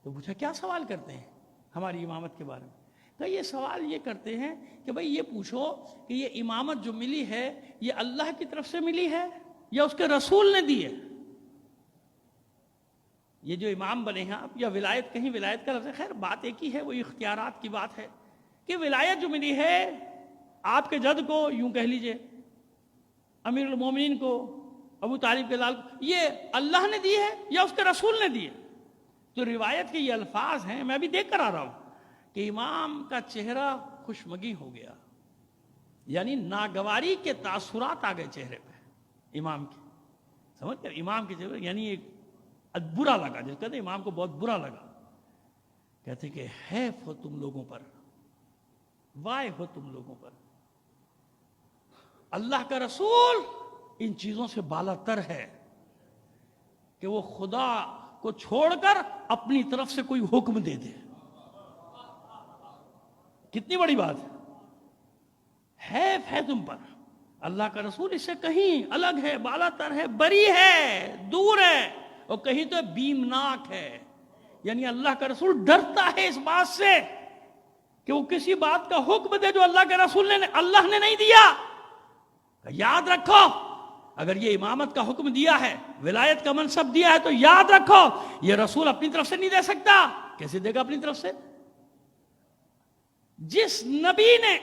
تو پوچھا کیا سوال کرتے ہیں ہماری امامت کے بارے میں؟ تو یہ سوال یہ کرتے ہیں کہ بھئی یہ پوچھو کہ یہ امامت جو ملی ہے یہ اللہ کی طرف سے ملی ہے یا اس کے رسول نے دی ہے؟ یہ جو امام بنے ہیں آپ، یا ولایت، کہیں ولایت کا لفظ ہے، خیر بات ایک ہی ہے، وہ اختیارات کی بات ہے کہ ولایت جو ملی ہے آپ کے جد کو، یوں کہہ لیجئے امیر المومنین کو، ابو طالب کے لال کو، یہ اللہ نے دی ہے یا اس کے رسول نے دی ہے؟ تو روایت کے یہ الفاظ ہیں، میں ابھی دیکھ کر آ رہا ہوں کہ امام کا چہرہ خوشمگی ہو گیا، یعنی ناگواری کے تاثرات آ گئے چہرے پہ امام کے. سمجھ کر امام کے چہرے یعنی ایک برا لگا، جس کہتے ہیں امام کو بہت برا لگا. کہتے کہ حیف ہو تم لوگوں پر، وائے ہو تم لوگوں پر، اللہ کا رسول ان چیزوں سے بالا تر ہے کہ وہ خدا کو چھوڑ کر اپنی طرف سے کوئی حکم دے دے. کتنی بڑی بات ہے، حیف ہے تم پر. اللہ کا رسول اس سے کہیں الگ ہے، بالا تر ہے، بری ہے، دور ہے، اور کہیں تو بیمناک ہے. یعنی اللہ کا رسول ڈرتا ہے اس بات سے کہ وہ کسی بات کا حکم دے جو اللہ کے رسول نے، اللہ نے نہیں دیا. یاد رکھو اگر یہ امامت کا حکم دیا ہے، ولایت کا منصب دیا ہے، تو یاد رکھو یہ رسول اپنی طرف سے نہیں دے سکتا. کیسے دے گا اپنی طرف سے؟ جس نبی نے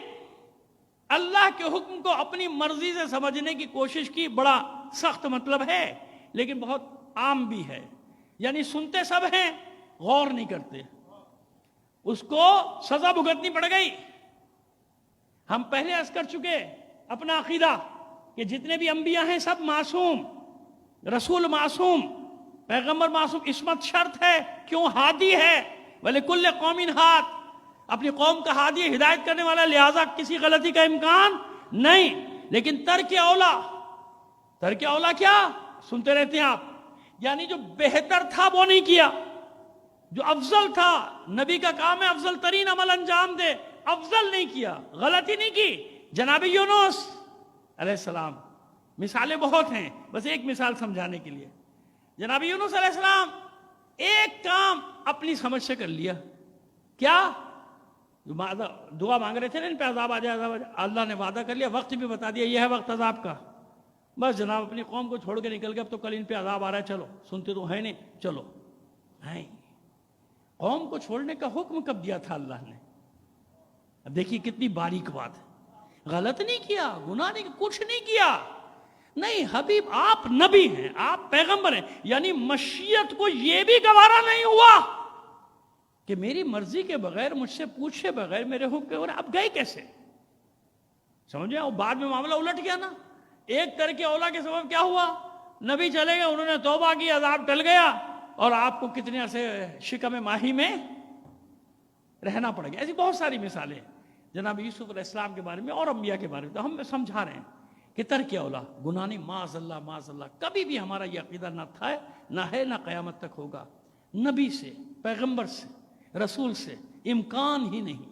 اللہ کے حکم کو اپنی مرضی سے سمجھنے کی کوشش کی، بڑا سخت مطلب ہے لیکن بہت عام بھی ہے، یعنی سنتے سب ہیں غور نہیں کرتے، اس کو سزا بھگتنی پڑ گئی. ہم پہلے عرض کر چکے اپنا عقیدہ کہ جتنے بھی انبیاء ہیں سب معصوم، رسول معصوم، پیغمبر معصوم. عصمت شرط ہے، کیوں؟ ہادی ہے، وَلِكُلِّ قَوْمٍ ہاد، اپنی قوم کا ہادی، ہدایت کرنے والا، لہذا کسی غلطی کا امکان نہیں. لیکن ترک اولا کیا سنتے رہتے ہیں آپ، یعنی جو بہتر تھا وہ نہیں کیا، جو افضل تھا، نبی کا کام ہے افضل ترین عمل انجام دے، افضل نہیں کیا، غلطی نہیں کی. جناب یونس علیہ السلام، مثالیں بہت ہیں، بس ایک مثال سمجھانے کے لیے. جناب یونس علیہ السلام ایک کام اپنی سمجھ سے کر لیا. کیا؟ دعا مانگ رہے تھے نا ان پہ عذاب آ جائے، اللہ نے وعدہ کر لیا، وقت بھی بتا دیا یہ ہے وقت عذاب کا. بس جناب اپنی قوم کو چھوڑ کے نکل گئے، اب تو کل ان پہ عذاب آ رہا ہے، چلو سنتے تو ہے نہیں، چلو. نہیں، قوم کو چھوڑنے کا حکم کب دیا تھا اللہ نے؟ اب دیکھیے کتنی باریک بات ہے. غلط نہیں کیا، گناہ نہیں کیا، کچھ نہیں کیا. نہیں حبیب، آپ نبی ہیں، آپ پیغمبر ہیں، یعنی مشیت کو یہ بھی گوارا نہیں ہوا کہ میری مرضی کے بغیر، مجھ سے پوچھے بغیر میرے حکم کے، اور اب گئے کیسے؟ سمجھے؟ اور بعد میں معاملہ الٹ گیا نا. ایک ترک اولا کے سبب کیا ہوا؟ نبی چلے گئے، انہوں نے توبہ کی، عذاب ٹل گیا، اور آپ کو کتنے عرصے شکم ماہی میں رہنا پڑ گیا. ایسی بہت ساری مثالیں جناب یوسف علیہ السلام کے بارے میں اور انبیاء کے بارے میں. تو ہم سمجھا رہے ہیں کہ ترک اولا گناہ نہیں، معاذ اللہ معاذ اللہ. کبھی بھی ہمارا یہ عقیدہ نہ تھا، نہ ہے، نہ قیامت تک ہوگا. نبی سے، پیغمبر سے، رسول سے امکان ہی نہیں،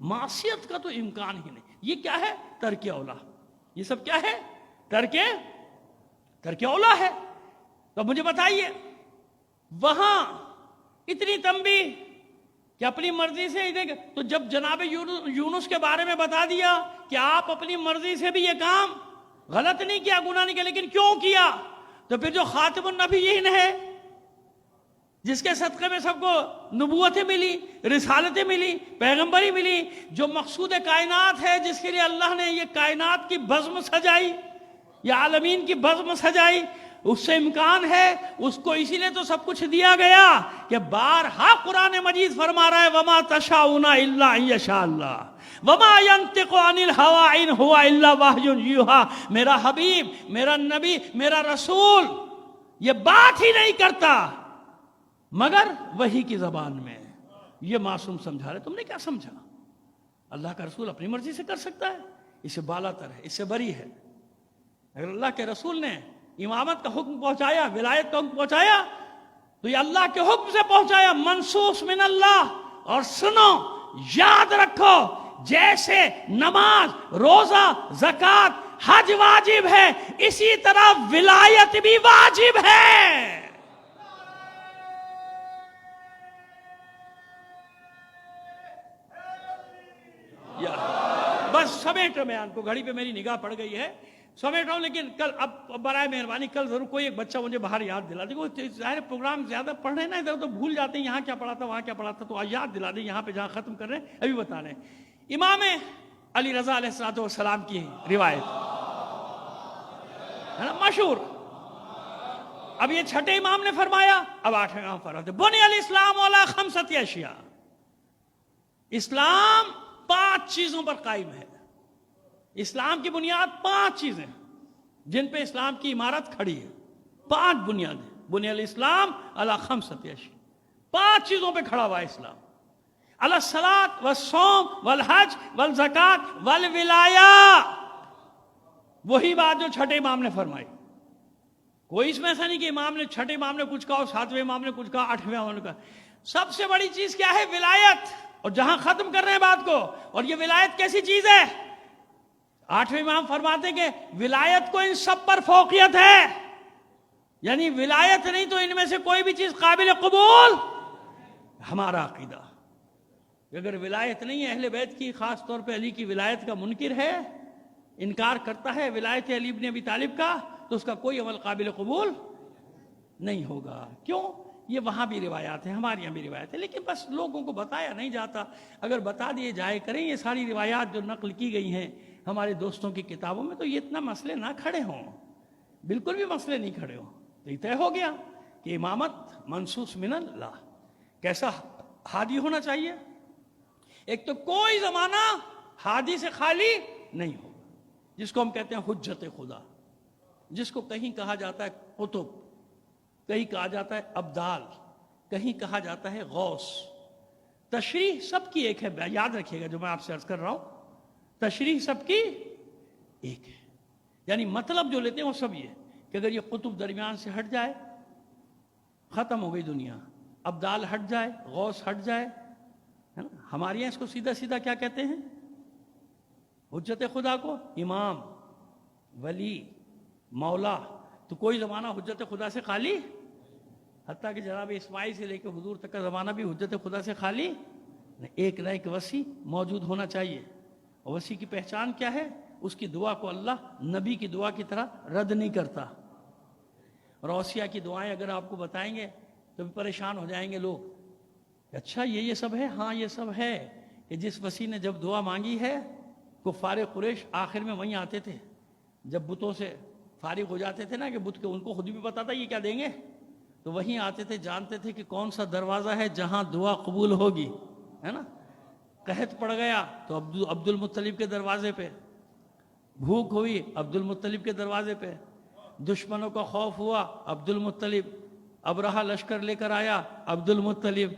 معصیت کا تو امکان ہی نہیں. یہ کیا ہے؟ ترک اولا. یہ سب کیا ہے؟ ترک اولا ہے. تو مجھے بتائیے وہاں اتنی تنبیہ کہ اپنی مرضی سے تو جب جناب یونس کے بارے میں بتا دیا کہ آپ اپنی مرضی سے بھی یہ کام غلط نہیں کیا، گناہ نہیں کیا، لیکن کیوں کیا؟ تو پھر جو خاتم النبیین ہے جس کے صدقے میں سب کو نبوتیں ملی، رسالتیں ملی، پیغمبری ملی، جو مقصود کائنات ہے، جس کے لیے اللہ نے یہ کائنات کی بزم سجائی، یہ عالمین کی بزم سجائی، اس سے امکان ہے، اس کو اسی لیے تو سب کچھ دیا گیا کہ بارہا قرآن مجید فرما رہا ہے وَمَا تَشَاءُونَ إِلَّا أَن يَشَاءَ اللَّهُ وَمَا يَنطِقُ عَنِ الْهَوَىٰ إِنْ هُوَ إِلَّا وَحْيٌ يُوحَىٰ۔ میرا حبیب، میرا نبی، میرا رسول یہ بات ہی نہیں کرتا مگر وحی کی زبان میں۔ یہ معصوم سمجھا رہے، تم نے کیا سمجھا؟ اللہ کا رسول اپنی مرضی سے کر سکتا ہے، اس سے بالا تر ہے، اس سے بری ہے۔ اگر اللہ کے رسول نے امامت کا حکم پہنچایا، ولایت کا حکم پہنچایا، تو یہ اللہ کے حکم سے پہنچایا، منصوص من اللہ۔ اور سنو، یاد رکھو، جیسے نماز، روزہ، زکوٰۃ، حج واجب ہے، اسی طرح ولایت بھی واجب ہے۔ بس سمیٹ بیان کو، گھڑی پہ میری نگاہ پڑ گئی ہے، سمیٹ رہا ہوں، لیکن کل اب برائے مہربانی کل ضرور کوئی ایک بچہ مجھے باہر یاد دلا دے۔ وہ ظاہر پروگرام زیادہ پڑھ رہے ہیں نا، ادھر تو بھول جاتے ہیں، یہاں کیا پڑھا تھا، وہاں کیا پڑھا تھا، تو یاد دلا دیں یہاں پہ جہاں ختم کر رہے ہیں ابھی بتا رہے ہیں۔ امام علی رضا علیہ السلام کی روایت ہے نا مشہور۔ اب یہ چھٹے امام نے فرمایا، اب آٹھویں امام فرماتے بنی الاسلام علی خمسۃ اشیاء، اسلام 5 چیزوں پر قائم ہے۔ اسلام کی بنیاد 5 چیزیں جن پہ اسلام کی عمارت کھڑی ہے، 5 بنیادیں۔ بنی الاسلام علی خمسۃ اشیاء، 5 چیزوں پہ کھڑا ہوا ہے اسلام، علی الصلاۃ والصوم والحج والزکوٰۃ والولایہ۔ وہی بات جو چھٹے امام نے فرمائی، کوئی اس میں ایسا نہیں کہ امام نے، چھٹے امام نے کچھ کہا، 7ویں امام نے کچھ کہا، 8ویں امام نے کہا۔ سب سے بڑی چیز کیا ہے؟ ولایت۔ اور جہاں ختم کر رہے ہیں بات کو، اور یہ ولایت کیسی چیز ہے؟ 8ویں امام فرماتے کہ ولایت کو ان سب پر فوقیت ہے، یعنی ولایت نہیں تو ان میں سے کوئی بھی چیز قابل قبول۔ ہمارا عقیدہ اگر ولایت نہیں ہے، اہل بیت کی، خاص طور پہ علی کی ولایت کا منکر ہے، انکار کرتا ہے ولایت علی بن ابی طالب کا، تو اس کا کوئی عمل قابل قبول نہیں ہوگا۔ کیوں؟ یہ وہاں بھی روایات ہیں، ہمارے یہاں بھی روایت ہے، لیکن بس لوگوں کو بتایا نہیں جاتا۔ اگر بتا دیے جائے کریں یہ ساری روایات جو نقل کی گئی ہیں ہمارے دوستوں کی کتابوں میں، تو یہ اتنا مسئلے نہ کھڑے ہوں، بالکل بھی مسئلے نہیں کھڑے ہوں۔ تو یہ طے ہو گیا کہ امامت منصوص من اللہ۔ کیسا ہادی ہونا چاہیے؟ ایک تو کوئی زمانہ ہادی سے خالی نہیں ہوگا، جس کو ہم کہتے ہیں حجت خدا، جس کو کہیں کہا جاتا ہے قطب، کہیں کہا جاتا ہے ابدال، کہیں کہا جاتا ہے غوث۔ تشریح سب کی ایک ہے، یاد رکھیے گا جو میں آپ سے عرض کر رہا ہوں، تشریح سب کی ایک ہے، یعنی مطلب جو لیتے ہیں وہ سب یہ کہ اگر یہ قطب درمیان سے ہٹ جائے ختم ہو گئی دنیا، ابدال ہٹ جائے، غوث ہٹ جائے، ہے نا۔ ہمارے یہاں اس کو سیدھا سیدھا کیا کہتے ہیں؟ حجت خدا کو امام، ولی، مولا۔ تو کوئی زمانہ حجت خدا سے خالی، حتیٰ کہ جناب اسماعیل سے لے کے حضور تک کا زمانہ بھی حجت خدا سے خالی نہیں۔ ایک نہ ایک وسیع موجود ہونا چاہیے، اور وسیع کی پہچان کیا ہے؟ اس کی دعا کو اللہ نبی کی دعا کی طرح رد نہیں کرتا۔ اور اوصیاء کی دعائیں اگر آپ کو بتائیں گے تو بھی پریشان ہو جائیں گے لوگ کہ اچھا یہ سب ہے؟ ہاں یہ سب ہے، کہ جس وسیع نے جب دعا مانگی ہے، کفار قریش آخر میں وہیں آتے تھے، جب بتوں سے فارغ ہو جاتے تھے نا، کہ بت کے ان کو خود بھی پتا تھا یہ کیا دیں گے، تو وہیں آتے تھے، جانتے تھے کہ کون سا دروازہ ہے جہاں دعا قبول ہوگی، ہے نا۔ قحط پڑ گیا تو عبد المطلب کے دروازے پہ، بھوک ہوئی عبد المطلب کے دروازے پہ، دشمنوں کا خوف ہوا عبد المطلب، ابرہہ لشکر لے کر آیا عبد المطلب۔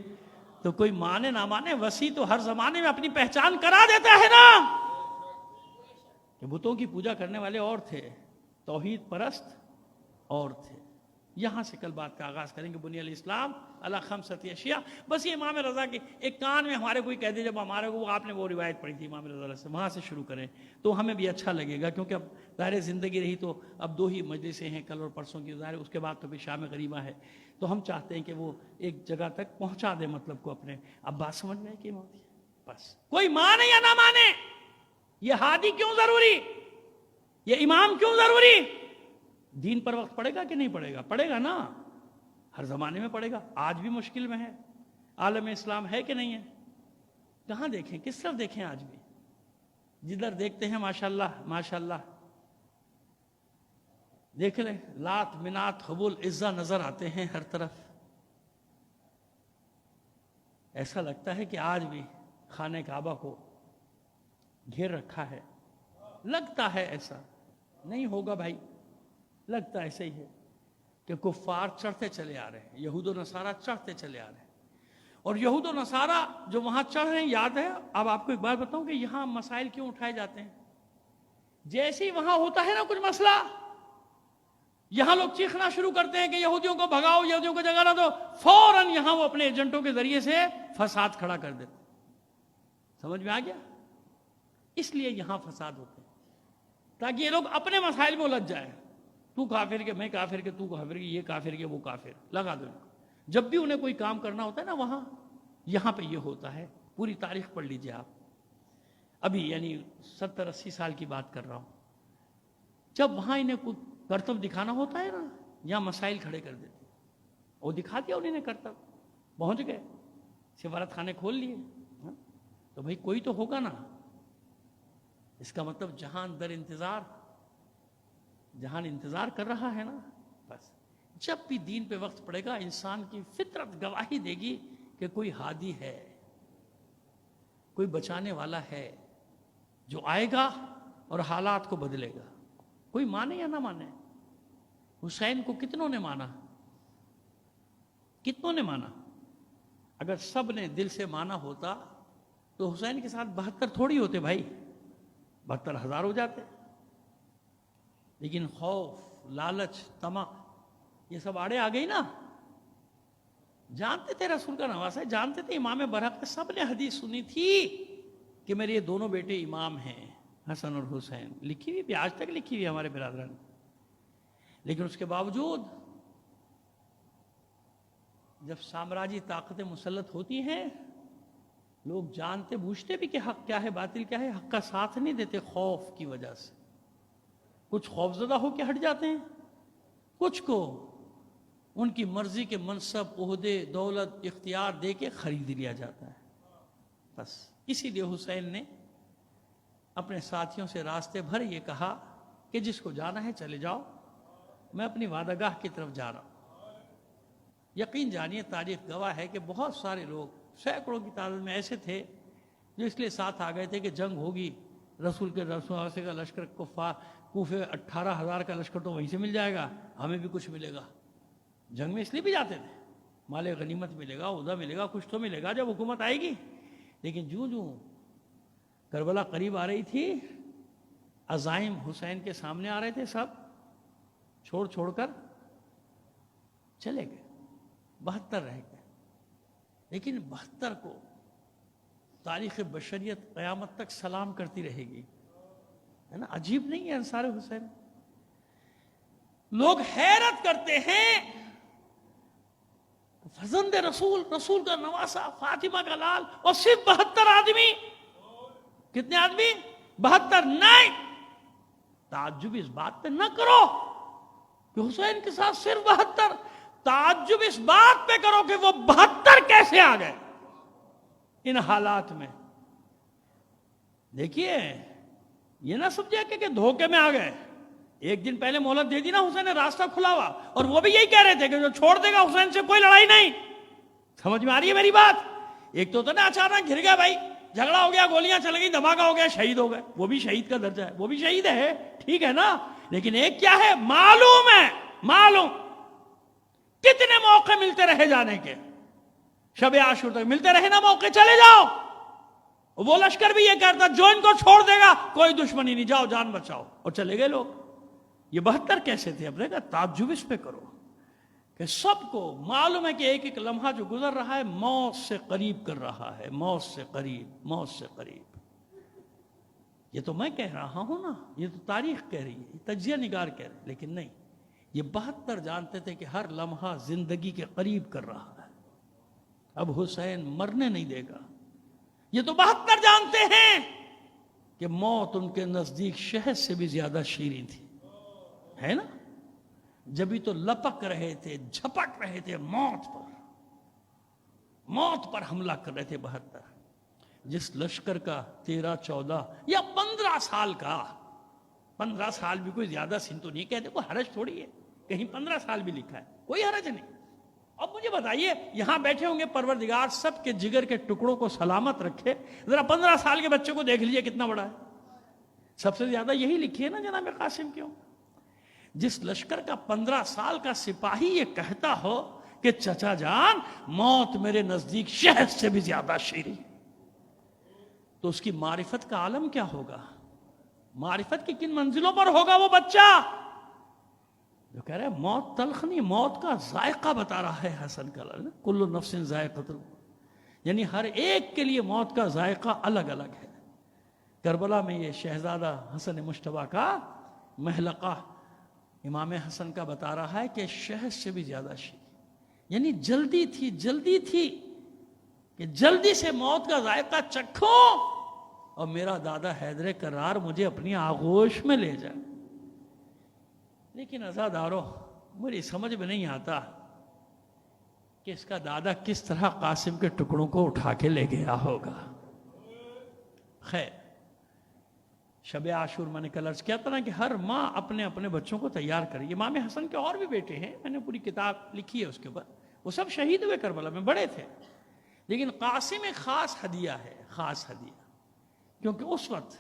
تو کوئی مانے نہ مانے، وسیع تو ہر زمانے میں اپنی پہچان کرا دیتا ہے نا، کہ بتوں کی پوجا کرنے والے اور تھے، توحید پرست اور تھے۔ یہاں سے کل بات کا آغاز کریں گے، بنی الاسلام علی خمسۃ اشیاء۔ بس یہ امام رضا کی ایک کان میں ہمارے کوئی کہہ دے، جب ہمارے کو آپ نے وہ روایت پڑھی تھی امام رضا سے، وہاں سے شروع کریں تو ہمیں بھی اچھا لگے گا، کیونکہ اب ظاہر زندگی رہی تو اب 2 ہی مجلسیں ہیں، کل اور پرسوں کی، ظاہر اس کے بعد تو بھی شام غریبہ ہے، تو ہم چاہتے ہیں کہ وہ ایک جگہ تک پہنچا دے مطلب کو اپنے۔ اب بات سمجھ میں ہے کہ بس کوئی مانے یا نہ مانے، یہ ہادی کیوں ضروری، یہ امام کیوں ضروری؟ دین پر وقت پڑے گا کہ نہیں پڑے گا؟ پڑے گا نا۔ ہر زمانے میں پڑے گا، آج بھی مشکل میں ہے، عالم اسلام ہے کہ نہیں ہے؟ کہاں دیکھیں، کس طرف دیکھیں؟ آج بھی جدھر دیکھتے ہیں ماشاءاللہ ماشاءاللہ، دیکھ لیں لات منات حبل عزا نظر آتے ہیں ہر طرف. ایسا لگتا ہے کہ آج بھی خانہ کعبہ کو گھیر رکھا ہے. لگتا ہے ایسا، نہیں ہوگا بھائی، لگتا ایسے ہی ہے کہ کفار چڑھتے چلے آ رہے ہیں، یہود و نصارہ چڑھتے چلے آ رہے ہیں. اور یہود و نصارہ جو وہاں چڑھ رہے ہیں، یاد ہے اب آپ کو ایک بات بتاؤں کہ یہاں مسائل کیوں اٹھائے جاتے ہیں؟ جیسے ہی وہاں ہوتا ہے نا کچھ مسئلہ، یہاں لوگ چیخنا شروع کرتے ہیں کہ یہودیوں کو بھگاؤ، یہودیوں کو جگہ نہ دو، فوراً یہاں وہ اپنے ایجنٹوں کے ذریعے سے فساد کھڑا کر دیتے. سمجھ میں آ گیا؟ اس لیے یہاں فساد ہوتے ہیں تاکہ یہ لوگ اپنے مسائل میں الجھ جائیں. تو کافر کے، میں کافر کے، تو کافر کے، یہ کافر کے، وہ کافر، لگا دو. جب بھی انہیں کوئی کام کرنا ہوتا ہے نا وہاں، یہاں پہ یہ ہوتا ہے. پوری تاریخ پڑھ لیجئے آپ، ابھی یعنی 70-80 سال کی بات کر رہا ہوں. جب وہاں انہیں کچھ کرتب دکھانا ہوتا ہے نا، یہاں مسائل کھڑے کر دیتے. وہ دکھا دیا انہوں نے کرتب، پہنچ گئے، سفارت خانے کھول لیے. تو بھئی کوئی تو ہوگا نا. اس کا مطلب جہان در انتظار، جہان انتظار کر رہا ہے نا. بس جب بھی دین پہ وقت پڑے گا، انسان کی فطرت گواہی دے گی کہ کوئی ہادی ہے، کوئی بچانے والا ہے جو آئے گا اور حالات کو بدلے گا. کوئی مانے یا نہ مانے. حسین کو کتنوں نے مانا؟ کتنوں نے مانا؟ اگر سب نے دل سے مانا ہوتا تو حسین کے ساتھ 72 تھوڑی ہوتے بھائی، 72,000 ہو جاتے. لیکن خوف، لالچ، طمع، یہ سب آڑے آ گئی نا. جانتے تھے رسول کا نواسا ہے، جانتے تھے امام برحق، سب نے حدیث سنی تھی کہ میرے یہ دونوں بیٹے امام ہیں، حسن اور حسین. لکھی ہوئی بھی، آج تک لکھی ہوئی ہمارے برادران. لیکن اس کے باوجود جب سامراجی طاقتیں مسلط ہوتی ہیں، لوگ جانتے بوجھتے بھی کہ حق کیا ہے باطل کیا ہے، حق کا ساتھ نہیں دیتے خوف کی وجہ سے. کچھ خوفزدہ ہو کے ہٹ جاتے ہیں، کچھ کو ان کی مرضی کے منصب، عہدے، دولت، اختیار دے کے خرید لیا جاتا ہے. بس اسی لیے حسین نے اپنے ساتھیوں سے راستے بھر یہ کہا کہ جس کو جانا ہے چلے جاؤ، میں اپنی وعدہ گاہ کی طرف جا رہا ہوں. یقین جانیے تاریخ گواہ ہے کہ بہت سارے لوگ، سینکڑوں کی تعداد میں ایسے تھے جو اس لیے ساتھ آ گئے تھے کہ جنگ ہوگی، رسول کا لشکر کوفے 18,000 کا لشکر تو وہیں سے مل جائے گا، ہمیں بھی کچھ ملے گا. جنگ میں اس لیے بھی جاتے تھے، مال غنیمت ملے گا، عہدہ ملے گا، کچھ تو ملے گا جب حکومت آئے گی. لیکن جوں کربلا قریب آ رہی تھی، عزائم حسین کے سامنے آ رہے تھے، سب چھوڑ کر چلے گئے. 72 رہ گئے. لیکن 72 کو تاریخ بشریت قیامت تک سلام کرتی رہے گی. ہے نا؟ عجیب نہیں ہے انصار حسین؟ لوگ حیرت کرتے ہیں، فرزند رسول، رسول کا نواسا، فاطمہ کا لال، اور صرف 72 آدمی. کتنے آدمی؟ 72. نہیں، تعجب اس بات پہ نہ کرو کہ حسین کے ساتھ صرف 72. تعجب اس بات پہ کرو کہ وہ 72 کیسے آ گئے ان حالات میں. دیکھیے یہ نہ سمجھے کہ دھوکے میں آ گئے. ایک دن پہلے مہلت دے دی نا حسین نے، راستہ کھلا ہوا، اور وہ بھی یہی کہہ رہے تھے کہ جو چھوڑ دے گا حسین سے کوئی لڑائی نہیں. سمجھ میں آ رہی ہے میری بات؟ ایک تو نا اچانک گھر گیا بھائی، جھگڑا ہو گیا، گولیاں چل گئی، دھماکہ ہو گیا، شہید ہو گئے. وہ بھی شہید کا درجہ ہے، وہ بھی شہید ہے، ٹھیک ہے نا. لیکن ایک کیا ہے، معلوم کتنے موقع ملتے رہے جانے کے، شب عاشور تک ملتے رہے نا موقع، چلے جاؤ. وہ لشکر بھی یہ کرتا جو ان کو چھوڑ دے گا کوئی دشمنی نہیں، جاؤ جان بچاؤ، اور چلے گئے لوگ. یہ 72 کیسے تھے؟ اپنے کا تعجب اس پہ کرو کہ سب کو معلوم ہے کہ ایک ایک لمحہ جو گزر رہا ہے موت سے قریب کر رہا ہے، موت سے قریب. یہ تو میں کہہ رہا ہوں نا، یہ تو تاریخ کہہ رہی ہے، تجزیہ نگار کہہ رہے، لیکن نہیں، یہ 72 جانتے تھے کہ ہر لمحہ زندگی کے قریب کر رہا ہے، اب حسین مرنے نہیں دے گا. یہ تو 72 جانتے ہیں کہ موت ان کے نزدیک شہد سے بھی زیادہ شیریں تھی، ہے نا. جبھی تو لپک رہے تھے، جھپٹ رہے تھے موت پر حملہ کر رہے تھے 72۔ جس لشکر کا 13 14 یا 15 سال کا، 15 سال بھی کوئی زیادہ سن تو نہیں کہتے، کوئی حرج تھوڑی ہے، کہیں 15 سال بھی لکھا ہے، کوئی حرج نہیں۔ اب مجھے بتائیے، یہاں بیٹھے ہوں گے، پروردگار سب کے جگر کے ٹکڑوں کو سلامت رکھے، ذرا 15 سال کے بچے کو دیکھ لیجئے کتنا بڑا ہے۔ سب سے زیادہ یہی لکھی ہے نا جناب قاسم کیوں؟ جس لشکر کا 15 سال کا سپاہی یہ کہتا ہو کہ چچا جان موت میرے نزدیک شہد سے بھی زیادہ شیریں، تو اس کی معرفت کا عالم کیا ہوگا؟ معرفت کی کن منزلوں پر ہوگا وہ بچہ جو کہہ رہا ہے موت تلخ نہیں، موت کا ذائقہ بتا رہا ہے حسن کا لفظ، کل نفس ذائقۃ الموت، یعنی ہر ایک کے لیے موت کا ذائقہ الگ الگ ہے۔ کربلا میں یہ شہزادہ حسن مجتبیٰ کا محلقہ امام حسن کا بتا رہا ہے کہ شہد سے بھی زیادہ شیریں، یعنی جلدی تھی کہ جلدی سے موت کا ذائقہ چکھوں اور میرا دادا حیدر کرار مجھے اپنی آغوش میں لے جائے۔ لیکن عزادارو، مجھے سمجھ میں نہیں آتا کہ اس کا دادا کس طرح قاسم کے ٹکڑوں کو اٹھا کے لے گیا ہوگا۔ خیر، شب عاشور میں نے کل عرض کیا تھا کہ ہر ماں اپنے اپنے بچوں کو تیار کرے۔ امام حسن کے اور بھی بیٹے ہیں، میں نے پوری کتاب لکھی ہے اس کے اوپر، وہ سب شہید ہوئے کربلا میں، بڑے تھے، لیکن قاسم ایک خاص ہدیہ ہے، خاص ہدیہ، کیونکہ اس وقت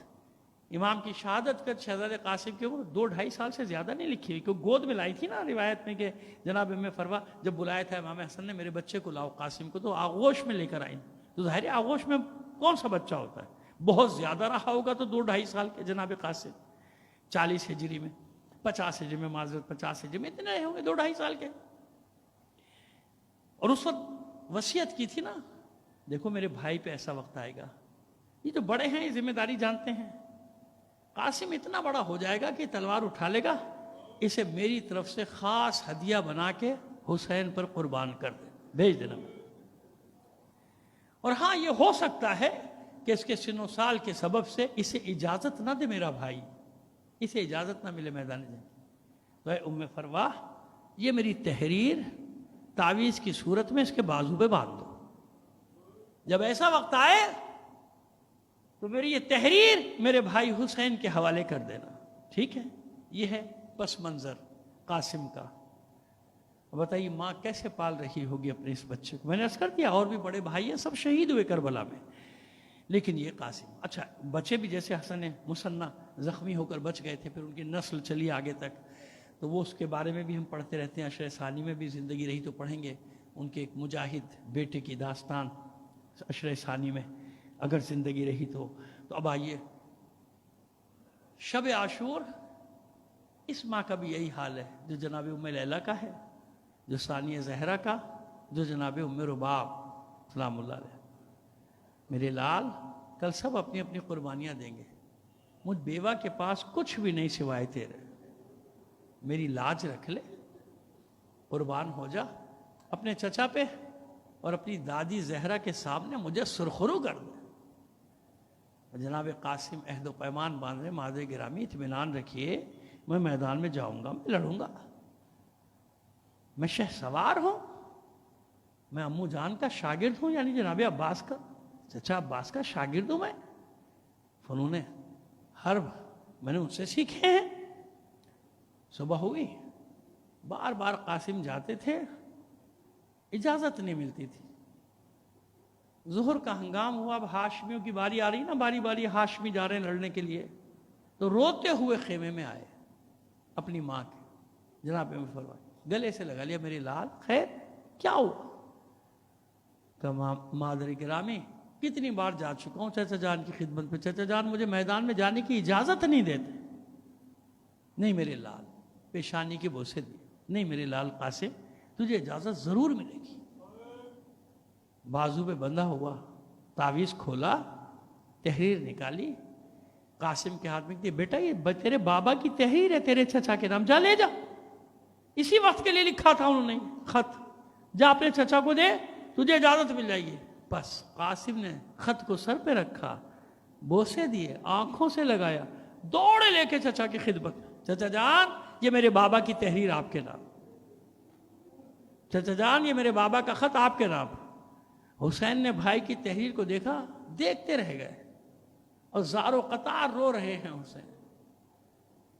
امام کی شہادت پر شہزادہ قاسم کے وہ 2-2.5 سال سے زیادہ نہیں لکھی ہوئی، کیونکہ گود میں لائی تھی نا روایت میں کہ جناب ام فروا جب بلایا تھا امام حسن نے میرے بچے کو لاؤ قاسم کو، تو آغوش میں لے کر آئیں، تو ظاہر آغوش میں کون سا بچہ ہوتا ہے؟ بہت زیادہ رہا ہوگا تو 2-2.5 سال کے جناب قاسم، 40 ہجری میں، 50 ہجری میں، معذرت 50 ہجری میں، اتنے رہے ہوں گے 2-2.5 سال کے۔ اور اس وقت وصیت کی تھی نا، دیکھو میرے بھائی پہ ایسا وقت آئے گا، یہ تو بڑے ہیں، یہ ذمہ داری جانتے ہیں، قاسم اتنا بڑا ہو جائے گا کہ تلوار اٹھا لے گا، اسے میری طرف سے خاص ہدیہ بنا کے حسین پر قربان کر دے، بھیج دینا۔ اور ہاں یہ ہو سکتا ہے کہ اس کے سن و سال کے سبب سے اسے اجازت نہ دے میرا بھائی، اسے اجازت نہ ملے میدان جنگ، تو اے ام فروا یہ میری تحریر تعویذ کی صورت میں اس کے بازو پہ باندھ دو، جب ایسا وقت آئے تو میری یہ تحریر میرے بھائی حسین کے حوالے کر دینا، ٹھیک ہے؟ یہ ہے پس منظر قاسم کا۔ بتائیے ماں کیسے پال رہی ہوگی اپنے اس بچے کو؟ میں نے عرض کر دیا اور بھی بڑے بھائی ہیں، سب شہید ہوئے کربلا میں، لیکن یہ قاسم، اچھا بچے بھی جیسے حسن مثنی زخمی ہو کر بچ گئے تھے، پھر ان کی نسل چلی آگے تک، تو وہ اس کے بارے میں بھی ہم پڑھتے رہتے ہیں، عشرہ ثانی میں بھی زندگی رہی تو پڑھیں گے، ان کے ایک مجاہد بیٹے کی داستان عشرہ ثانی میں اگر زندگی رہی تو اب آئیے شب عاشور، اس ماں کا بھی یہی حال ہے جو جناب ام لیلہ کا ہے، جو ثانیہ زہرا کا، جو جناب ام رباب سلام اللہ علیہ۔ میرے لال کل سب اپنی اپنی قربانیاں دیں گے، مجھ بیوہ کے پاس کچھ بھی نہیں سوائے تیرے، میری لاج رکھ لے، قربان ہو جا اپنے چچا پہ اور اپنی دادی زہرا کے سامنے مجھے سرخرو کر دے۔ جناب قاسم عہد و پیمان باندھ رہے، مادر گرامی اطمینان رکھیے، میں میدان میں جاؤں گا، میں لڑوں گا، میں شہ سوار ہوں، میں امو جان کا شاگرد ہوں، یعنی جناب عباس کا، چچا عباس کا شاگرد ہوں، میں فنون حرب میں نے ان سے سیکھے ہیں۔ صبح ہوئی، بار بار قاسم جاتے تھے، اجازت نہیں ملتی تھی، ظہر کا ہنگام ہوا، اب ہاشمیوں کی باری آ رہی نا، باری باری ہاشمی جا رہے ہیں لڑنے کے لیے، تو روتے ہوئے خیمے میں آئے اپنی ماں کے، جناب میں فرمایا، گلے سے لگا لیا، میری لال خیر کیا ہوا؟ کہ مادر گرامی کتنی بار جا چکا ہوں چچا جان کی خدمت میں، چچا جان مجھے میدان میں جانے کی اجازت نہیں دیتے۔ نہیں میرے لال، پیشانی کے بوسے دیے، نہیں میرے لال قاسم تجھے اجازت ضرور ملے گی۔ بازو پہ بندھا ہوا تعویذ کھولا، تحریر نکالی، قاسم کے ہاتھ میں دی، بیٹا یہ تیرے بابا کی تحریر ہے تیرے چچا کے نام، جا لے جا، اسی وقت کے لیے لکھا تھا انہوں نے خط، جا اپنے چچا کو دے، تجھے اجازت مل جائے گی۔ بس قاسم نے خط کو سر پہ رکھا، بوسے دیے، آنکھوں سے لگایا، دوڑے لے کے چچا کی خدمت، چچا جان یہ میرے بابا کی تحریر آپ کے نام، چچا جان یہ میرے بابا کا خط آپ کے نام۔ حسین نے بھائی کی تحریر کو دیکھا، دیکھتے رہ گئے اور زار و قطار رو رہے ہیں حسین،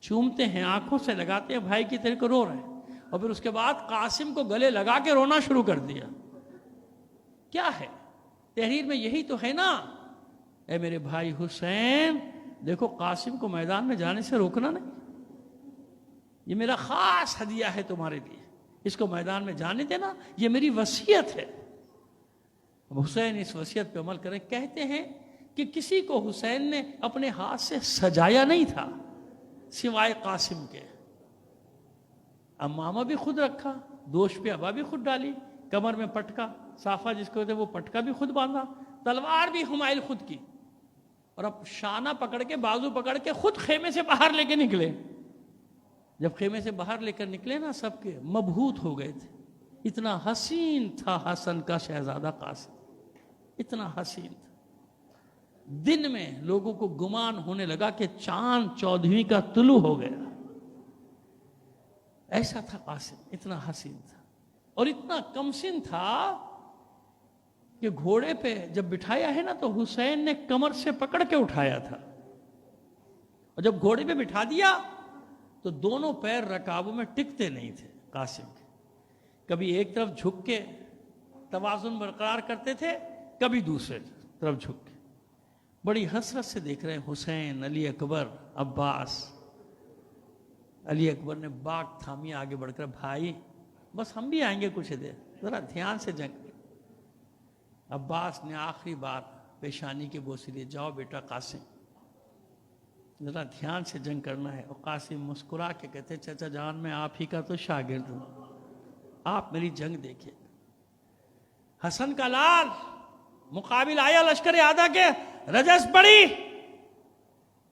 چومتے ہیں، آنکھوں سے لگاتے ہیں بھائی کی تحریر کو، رو رہے ہیں، اور پھر اس کے بعد قاسم کو گلے لگا کے رونا شروع کر دیا۔ کیا ہے تحریر میں؟ یہی تو ہے نا، اے میرے بھائی حسین دیکھو قاسم کو میدان میں جانے سے روکنا نہیں، یہ میرا خاص ہدیہ ہے تمہارے لیے، اس کو میدان میں جانے دینا، یہ میری وصیت ہے۔ اب حسین اس وصیت پہ عمل کریں۔ کہتے ہیں کہ کسی کو حسین نے اپنے ہاتھ سے سجایا نہیں تھا سوائے قاسم کے۔ امامہ بھی خود رکھا، دوش پہ ابا بھی خود ڈالی، کمر میں پٹکا صافہ جس کو کہتے ہیں وہ پٹکا بھی خود باندھا، تلوار بھی حمائل خود کی، اور اب شانہ پکڑ کے بازو پکڑ کے خود خیمے سے باہر لے کے نکلے۔ جب خیمے سے باہر لے کر نکلے نا، سب کے مبہوت ہو گئے تھے، اتنا حسین تھا حسن کا شہزادہ قاسم، اتنا حسین تھا۔ دن میں لوگوں کو گمان ہونے لگا کہ چاند 14ویں کا طلوع ہو گیا، ایسا تھا قاسم، اتنا حسین تھا، اور اتنا کمسن تھا کہ گھوڑے پہ جب بٹھایا ہے نا تو حسین نے کمر سے پکڑ کے اٹھایا تھا، اور جب گھوڑے پہ بٹھا دیا تو دونوں پیر رکابوں میں ٹکتے نہیں تھے قاسم کے، کبھی ایک طرف جھک کے توازن برقرار کرتے تھے، کبھی دوسرے طرف جھک کے، بڑی حسرت سے دیکھ رہے ہیں حسین، علی اکبر، عباس۔ علی اکبر نے باغ تھامی آگے بڑھ کر، بھائی بس ہم بھی آئیں گے کچھ دیر، ذرا دھیان سے جنگ۔ عباس نے آخری بار پیشانی کے بوسے لیے، جاؤ بیٹا قاسم ذرا دھیان سے جنگ کرنا ہے۔ اور قاسم مسکرا کے کہتے، چچا جان میں آپ ہی کا تو شاگرد ہوں، آپ میری جنگ دیکھیں۔ حسن کا لال مقابل آیا لشکر آدھا کے، رجس پڑی،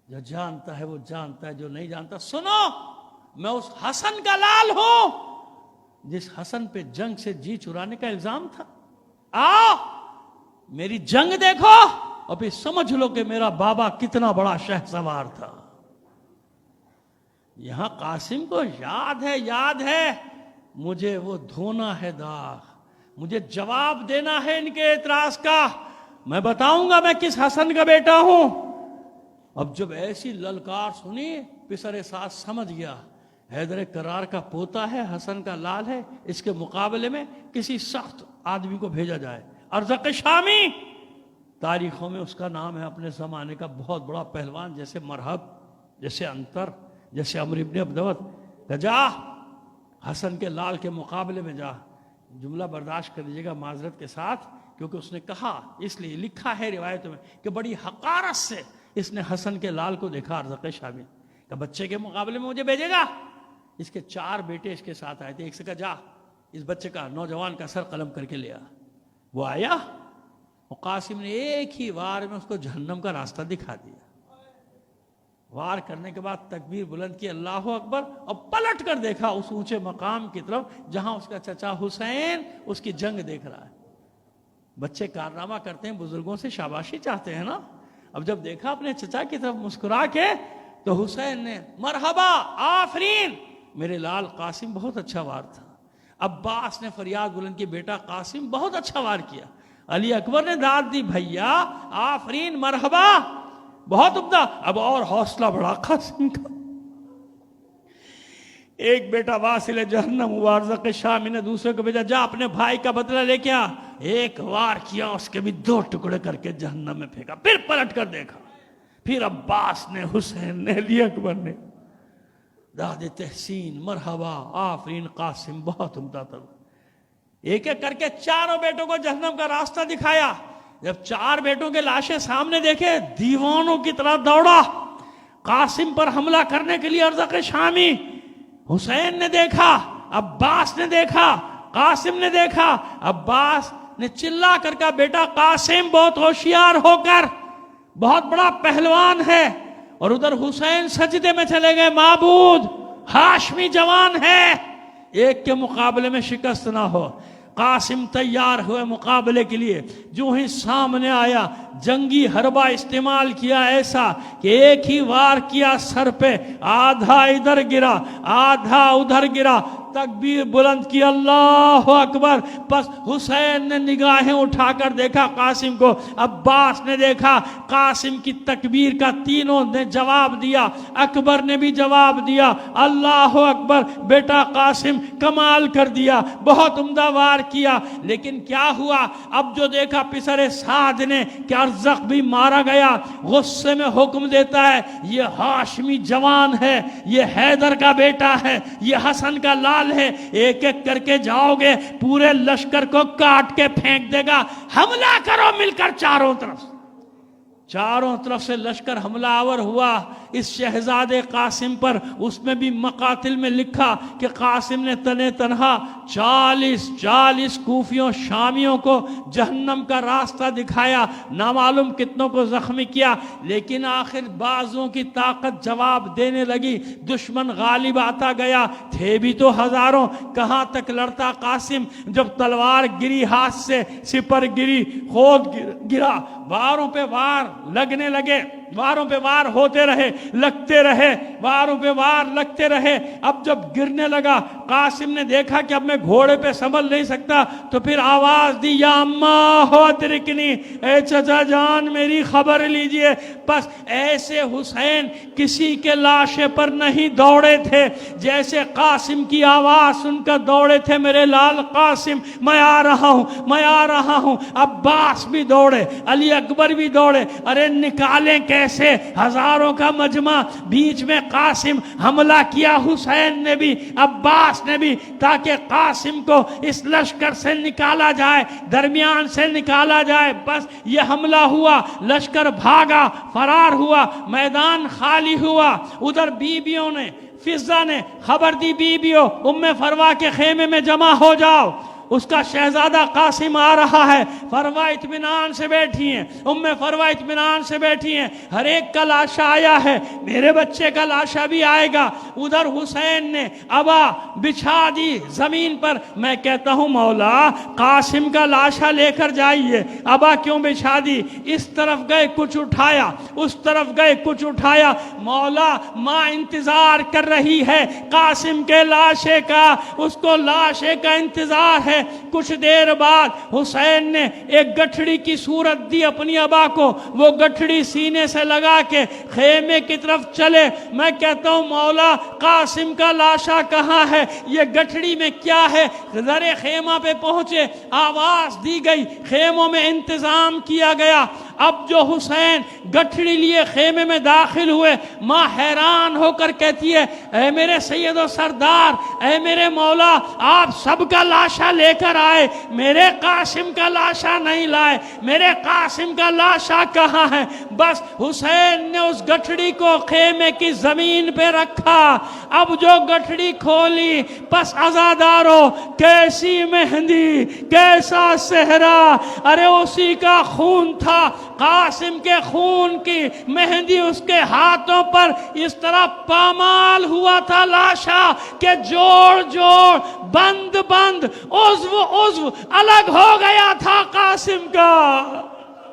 جو جانتا ہے وہ جانتا ہے، جو نہیں جانتا سنو، میں اس حسن کا لال ہوں جس حسن پہ جنگ سے جی چرانے کا الزام تھا۔ آؤ میری جنگ دیکھو اور پھر سمجھ لو کہ میرا بابا کتنا بڑا شہسوار تھا۔ یہاں قاسم کو یاد ہے مجھے وہ دھونا ہے داغ، مجھے جواب دینا ہے ان کے اعتراض کا، میں بتاؤں گا میں کس حسن کا بیٹا ہوں۔ اب جب ایسی للکار سنی، پسر ساز سمجھ گیا حیدر کرار کا پوتا ہے، حسن کا لال ہے، اس کے مقابلے میں کسی سخت آدمی کو بھیجا جائے۔ ارزق شامی، تاریخوں میں اس کا نام ہے، اپنے زمانے کا بہت بڑا پہلوان، جیسے مرحب، جیسے انتر، جیسے عمرو ابن عبدوت، کہ جا حسن کے لال کے مقابلے میں جا۔ جملہ برداشت کر دیجیے گا معذرت کے ساتھ، کیونکہ اس نے کہا، اس لیے لکھا ہے روایتوں میں کہ بڑی حقارت سے اس نے حسن کے لال کو دیکھا، ارزق شامی، کہ بچے کے مقابلے میں مجھے بھیجے گا۔ اس کے 4 بیٹے اس کے ساتھ آئے تھے، ایک سے کہا جا اس بچے کا، نوجوان کا سر قلم کر کے لیا۔ وہ آیا اور قاسم نے ایک ہی وار میں اس کو جہنم کا راستہ دکھا دیا۔ وار کرنے کے بعد تکبیر بلند کی، اللہ اکبر، اور پلٹ کر دیکھا اس اونچے مقام کی طرف جہاں اس کا چچا حسین اس کی جنگ دیکھ رہا ہے۔ بچے کارنامہ کرتے ہیں، بزرگوں سے شاباشی چاہتے ہیں نا۔ اب جب دیکھا اپنے چچا کی طرف مسکرا کے، تو حسین نے مرحبا، آفرین، میرے لال قاسم بہت اچھا وار تھا۔ عباس نے فریاد بلند کی، بیٹا قاسم بہت اچھا وار کیا۔ علی اکبر نے داد دی، بھیا آفرین، مرحبا، بہت عمدہ، اب اور حوصلہ بڑھا قاسم کا۔ ایک بیٹا واصل جہنم ہوا، ارزق شامی نے دوسرے کو بھیجا، جا اپنے بھائی کا بدلہ لے کے آ۔ ایک وار کیا، اس کے بھی 2 ٹکڑے کر کے جہنم میں پھینکا، پھر پلٹ کر دیکھا، پھر عباس نے، حسین نے، علی اکبر نے داد تحسین، مرحبا، آفرین قاسم، بہت عمدہ تھا۔ ایک ایک کر کے 4 بیٹوں کو جہنم کا راستہ دکھایا۔ جب 4 بیٹوں کے لاشیں سامنے دیکھے، دیوانوں کی طرح دوڑا قاسم پر حملہ کرنے کے لیے ارزق شامی۔ حسین نے دیکھا، عباس نے دیکھا، قاسم نے دیکھا۔ عباس نے چلا کر کہا، بیٹا قاسم بہت ہوشیار ہو کر، بہت بڑا پہلوان ہے۔ اور ادھر حسین سجدے میں چلے گئے، معبود ہاشمی جوان ہے، ایک کے مقابلے میں شکست نہ ہو۔ قاسم تیار ہوئے مقابلے کے لیے. جو ہی سامنے آیا جنگی حربہ استعمال کیا ایسا کہ ایک ہی وار کیا سر پہ, آدھا ادھر گرا آدھا ادھر گرا. تکبیر بلند کی, اللہ اکبر. بس حسین نے نگاہیں اٹھا کر دیکھا قاسم کو, عباس نے دیکھا قاسم کی تکبیر کا, تینوں نے جواب دیا, اکبر نے بھی جواب دیا, اللہ اکبر. بیٹا قاسم کمال کر دیا, بہت عمدہ وار کیا. لیکن کیا ہوا اب جو دیکھا پسر سعد نے کہ ارزق بھی مارا گیا, غصے میں حکم دیتا ہے یہ ہاشمی جوان ہے, یہ حیدر کا بیٹا ہے, یہ حسن کا لال ہے, ایک ایک کر کے جاؤ گے پورے لشکر کو کاٹ کے پھینک دے گا, حملہ کرو مل کر چاروں طرف. چاروں طرف سے لشکر حملہ آور ہوا اس شہزادے قاسم پر. اس میں بھی مقاتل میں لکھا کہ قاسم نے تنے تنہا 40 کوفیوں شامیوں کو جہنم کا راستہ دکھایا, نامعلوم کتنوں کو زخمی کیا. لیکن آخر بازوں کی طاقت جواب دینے لگی, دشمن غالب آتا گیا. تھے بھی تو ہزاروں, کہاں تک لڑتا قاسم. جب تلوار گری ہاتھ سے, سپر گری, خود گرا, واروں پہ وار لگنے لگے, واروں پہ وار ہوتے رہے, لگتے رہے, واروں پہ وار لگتے رہے. اب جب گرنے لگا قاسم نے دیکھا کہ اب میں گھوڑے پہ سنبھل نہیں سکتا, تو پھر آواز دی, یا اماں ہو ادرکنی, اے چچا جان میری خبر لیجئے. بس ایسے حسین کسی کے لاشے پر نہیں دوڑے تھے جیسے قاسم کی آواز سن کر دوڑے تھے, میرے لال قاسم میں آ رہا ہوں, میں آ رہا ہوں. عباس بھی دوڑے, علی اکبر بھی دوڑے. ارے نکالیں کیسے, ہزاروں کا مجمع, بیچ میں قاسم. حملہ کیا حسین نے بھی, عباس نے بھی, تاکہ قاسم کو اس لشکر سے نکالا جائے, درمیان سے نکالا جائے. بس یہ حملہ ہوا, لشکر بھاگا, فرار ہوا, میدان خالی ہوا. ادھر بیبیوں نے, فضہ نے خبر دی, بیبیوں ام فروا کے خیمے میں جمع ہو جاؤ, اس کا شہزادہ قاسم آ رہا ہے. فروا اطمینان سے بیٹھی ہیں, ام فروا اطمینان سے بیٹھی ہیں. ہر ایک کا لاشا آیا ہے, میرے بچے کا لاشا بھی آئے گا. ادھر حسین نے ابا بچھا دی زمین پر. میں کہتا ہوں مولا قاسم کا لاشا لے کر جائیے. ابا کیوں بچھا دی؟ اس طرف گئے کچھ اٹھایا, اس طرف گئے کچھ اٹھایا. مولا ماں انتظار کر رہی ہے قاسم کے لاشے کا, اس کو لاشے کا انتظار ہے. کچھ دیر بعد حسین نے ایک گٹھڑی کی صورت دی اپنی ابا کو, وہ گٹھڑی سینے سے لگا کے خیمے کی طرف چلے. میں کہتا ہوں مولا قاسم کا لاشا کہاں ہے, یہ گٹھڑی میں کیا ہے؟ ذرے خیمہ پہ پہنچے, آواز دی گئی, خیموں میں انتظام کیا گیا. اب جو حسین گٹھڑی لیے خیمے میں داخل ہوئے, ماں حیران ہو کر کہتی ہے, اے میرے سید و سردار, اے میرے مولا, آپ سب کا لاشا لے کر آئے, میرے قاسم کا لاشا نہیں لائے, میرے قاسم کا لاشا کہاں ہے؟ بس حسین نے اس گٹھڑی کو خیمے کی زمین پہ رکھا. اب جو گٹھڑی کھولی, بس عزادارو کیسی مہندی, کیسا صحرا, ارے اسی کا خون تھا, قاسم کے خون کی مہندی اس کے ہاتھوں پر اس طرح پامال ہوا تھا لاشا کہ جوڑ جوڑ, بند بند, عضو الگ ہو گیا تھا قاسم کا.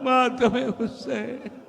ماتم حسین.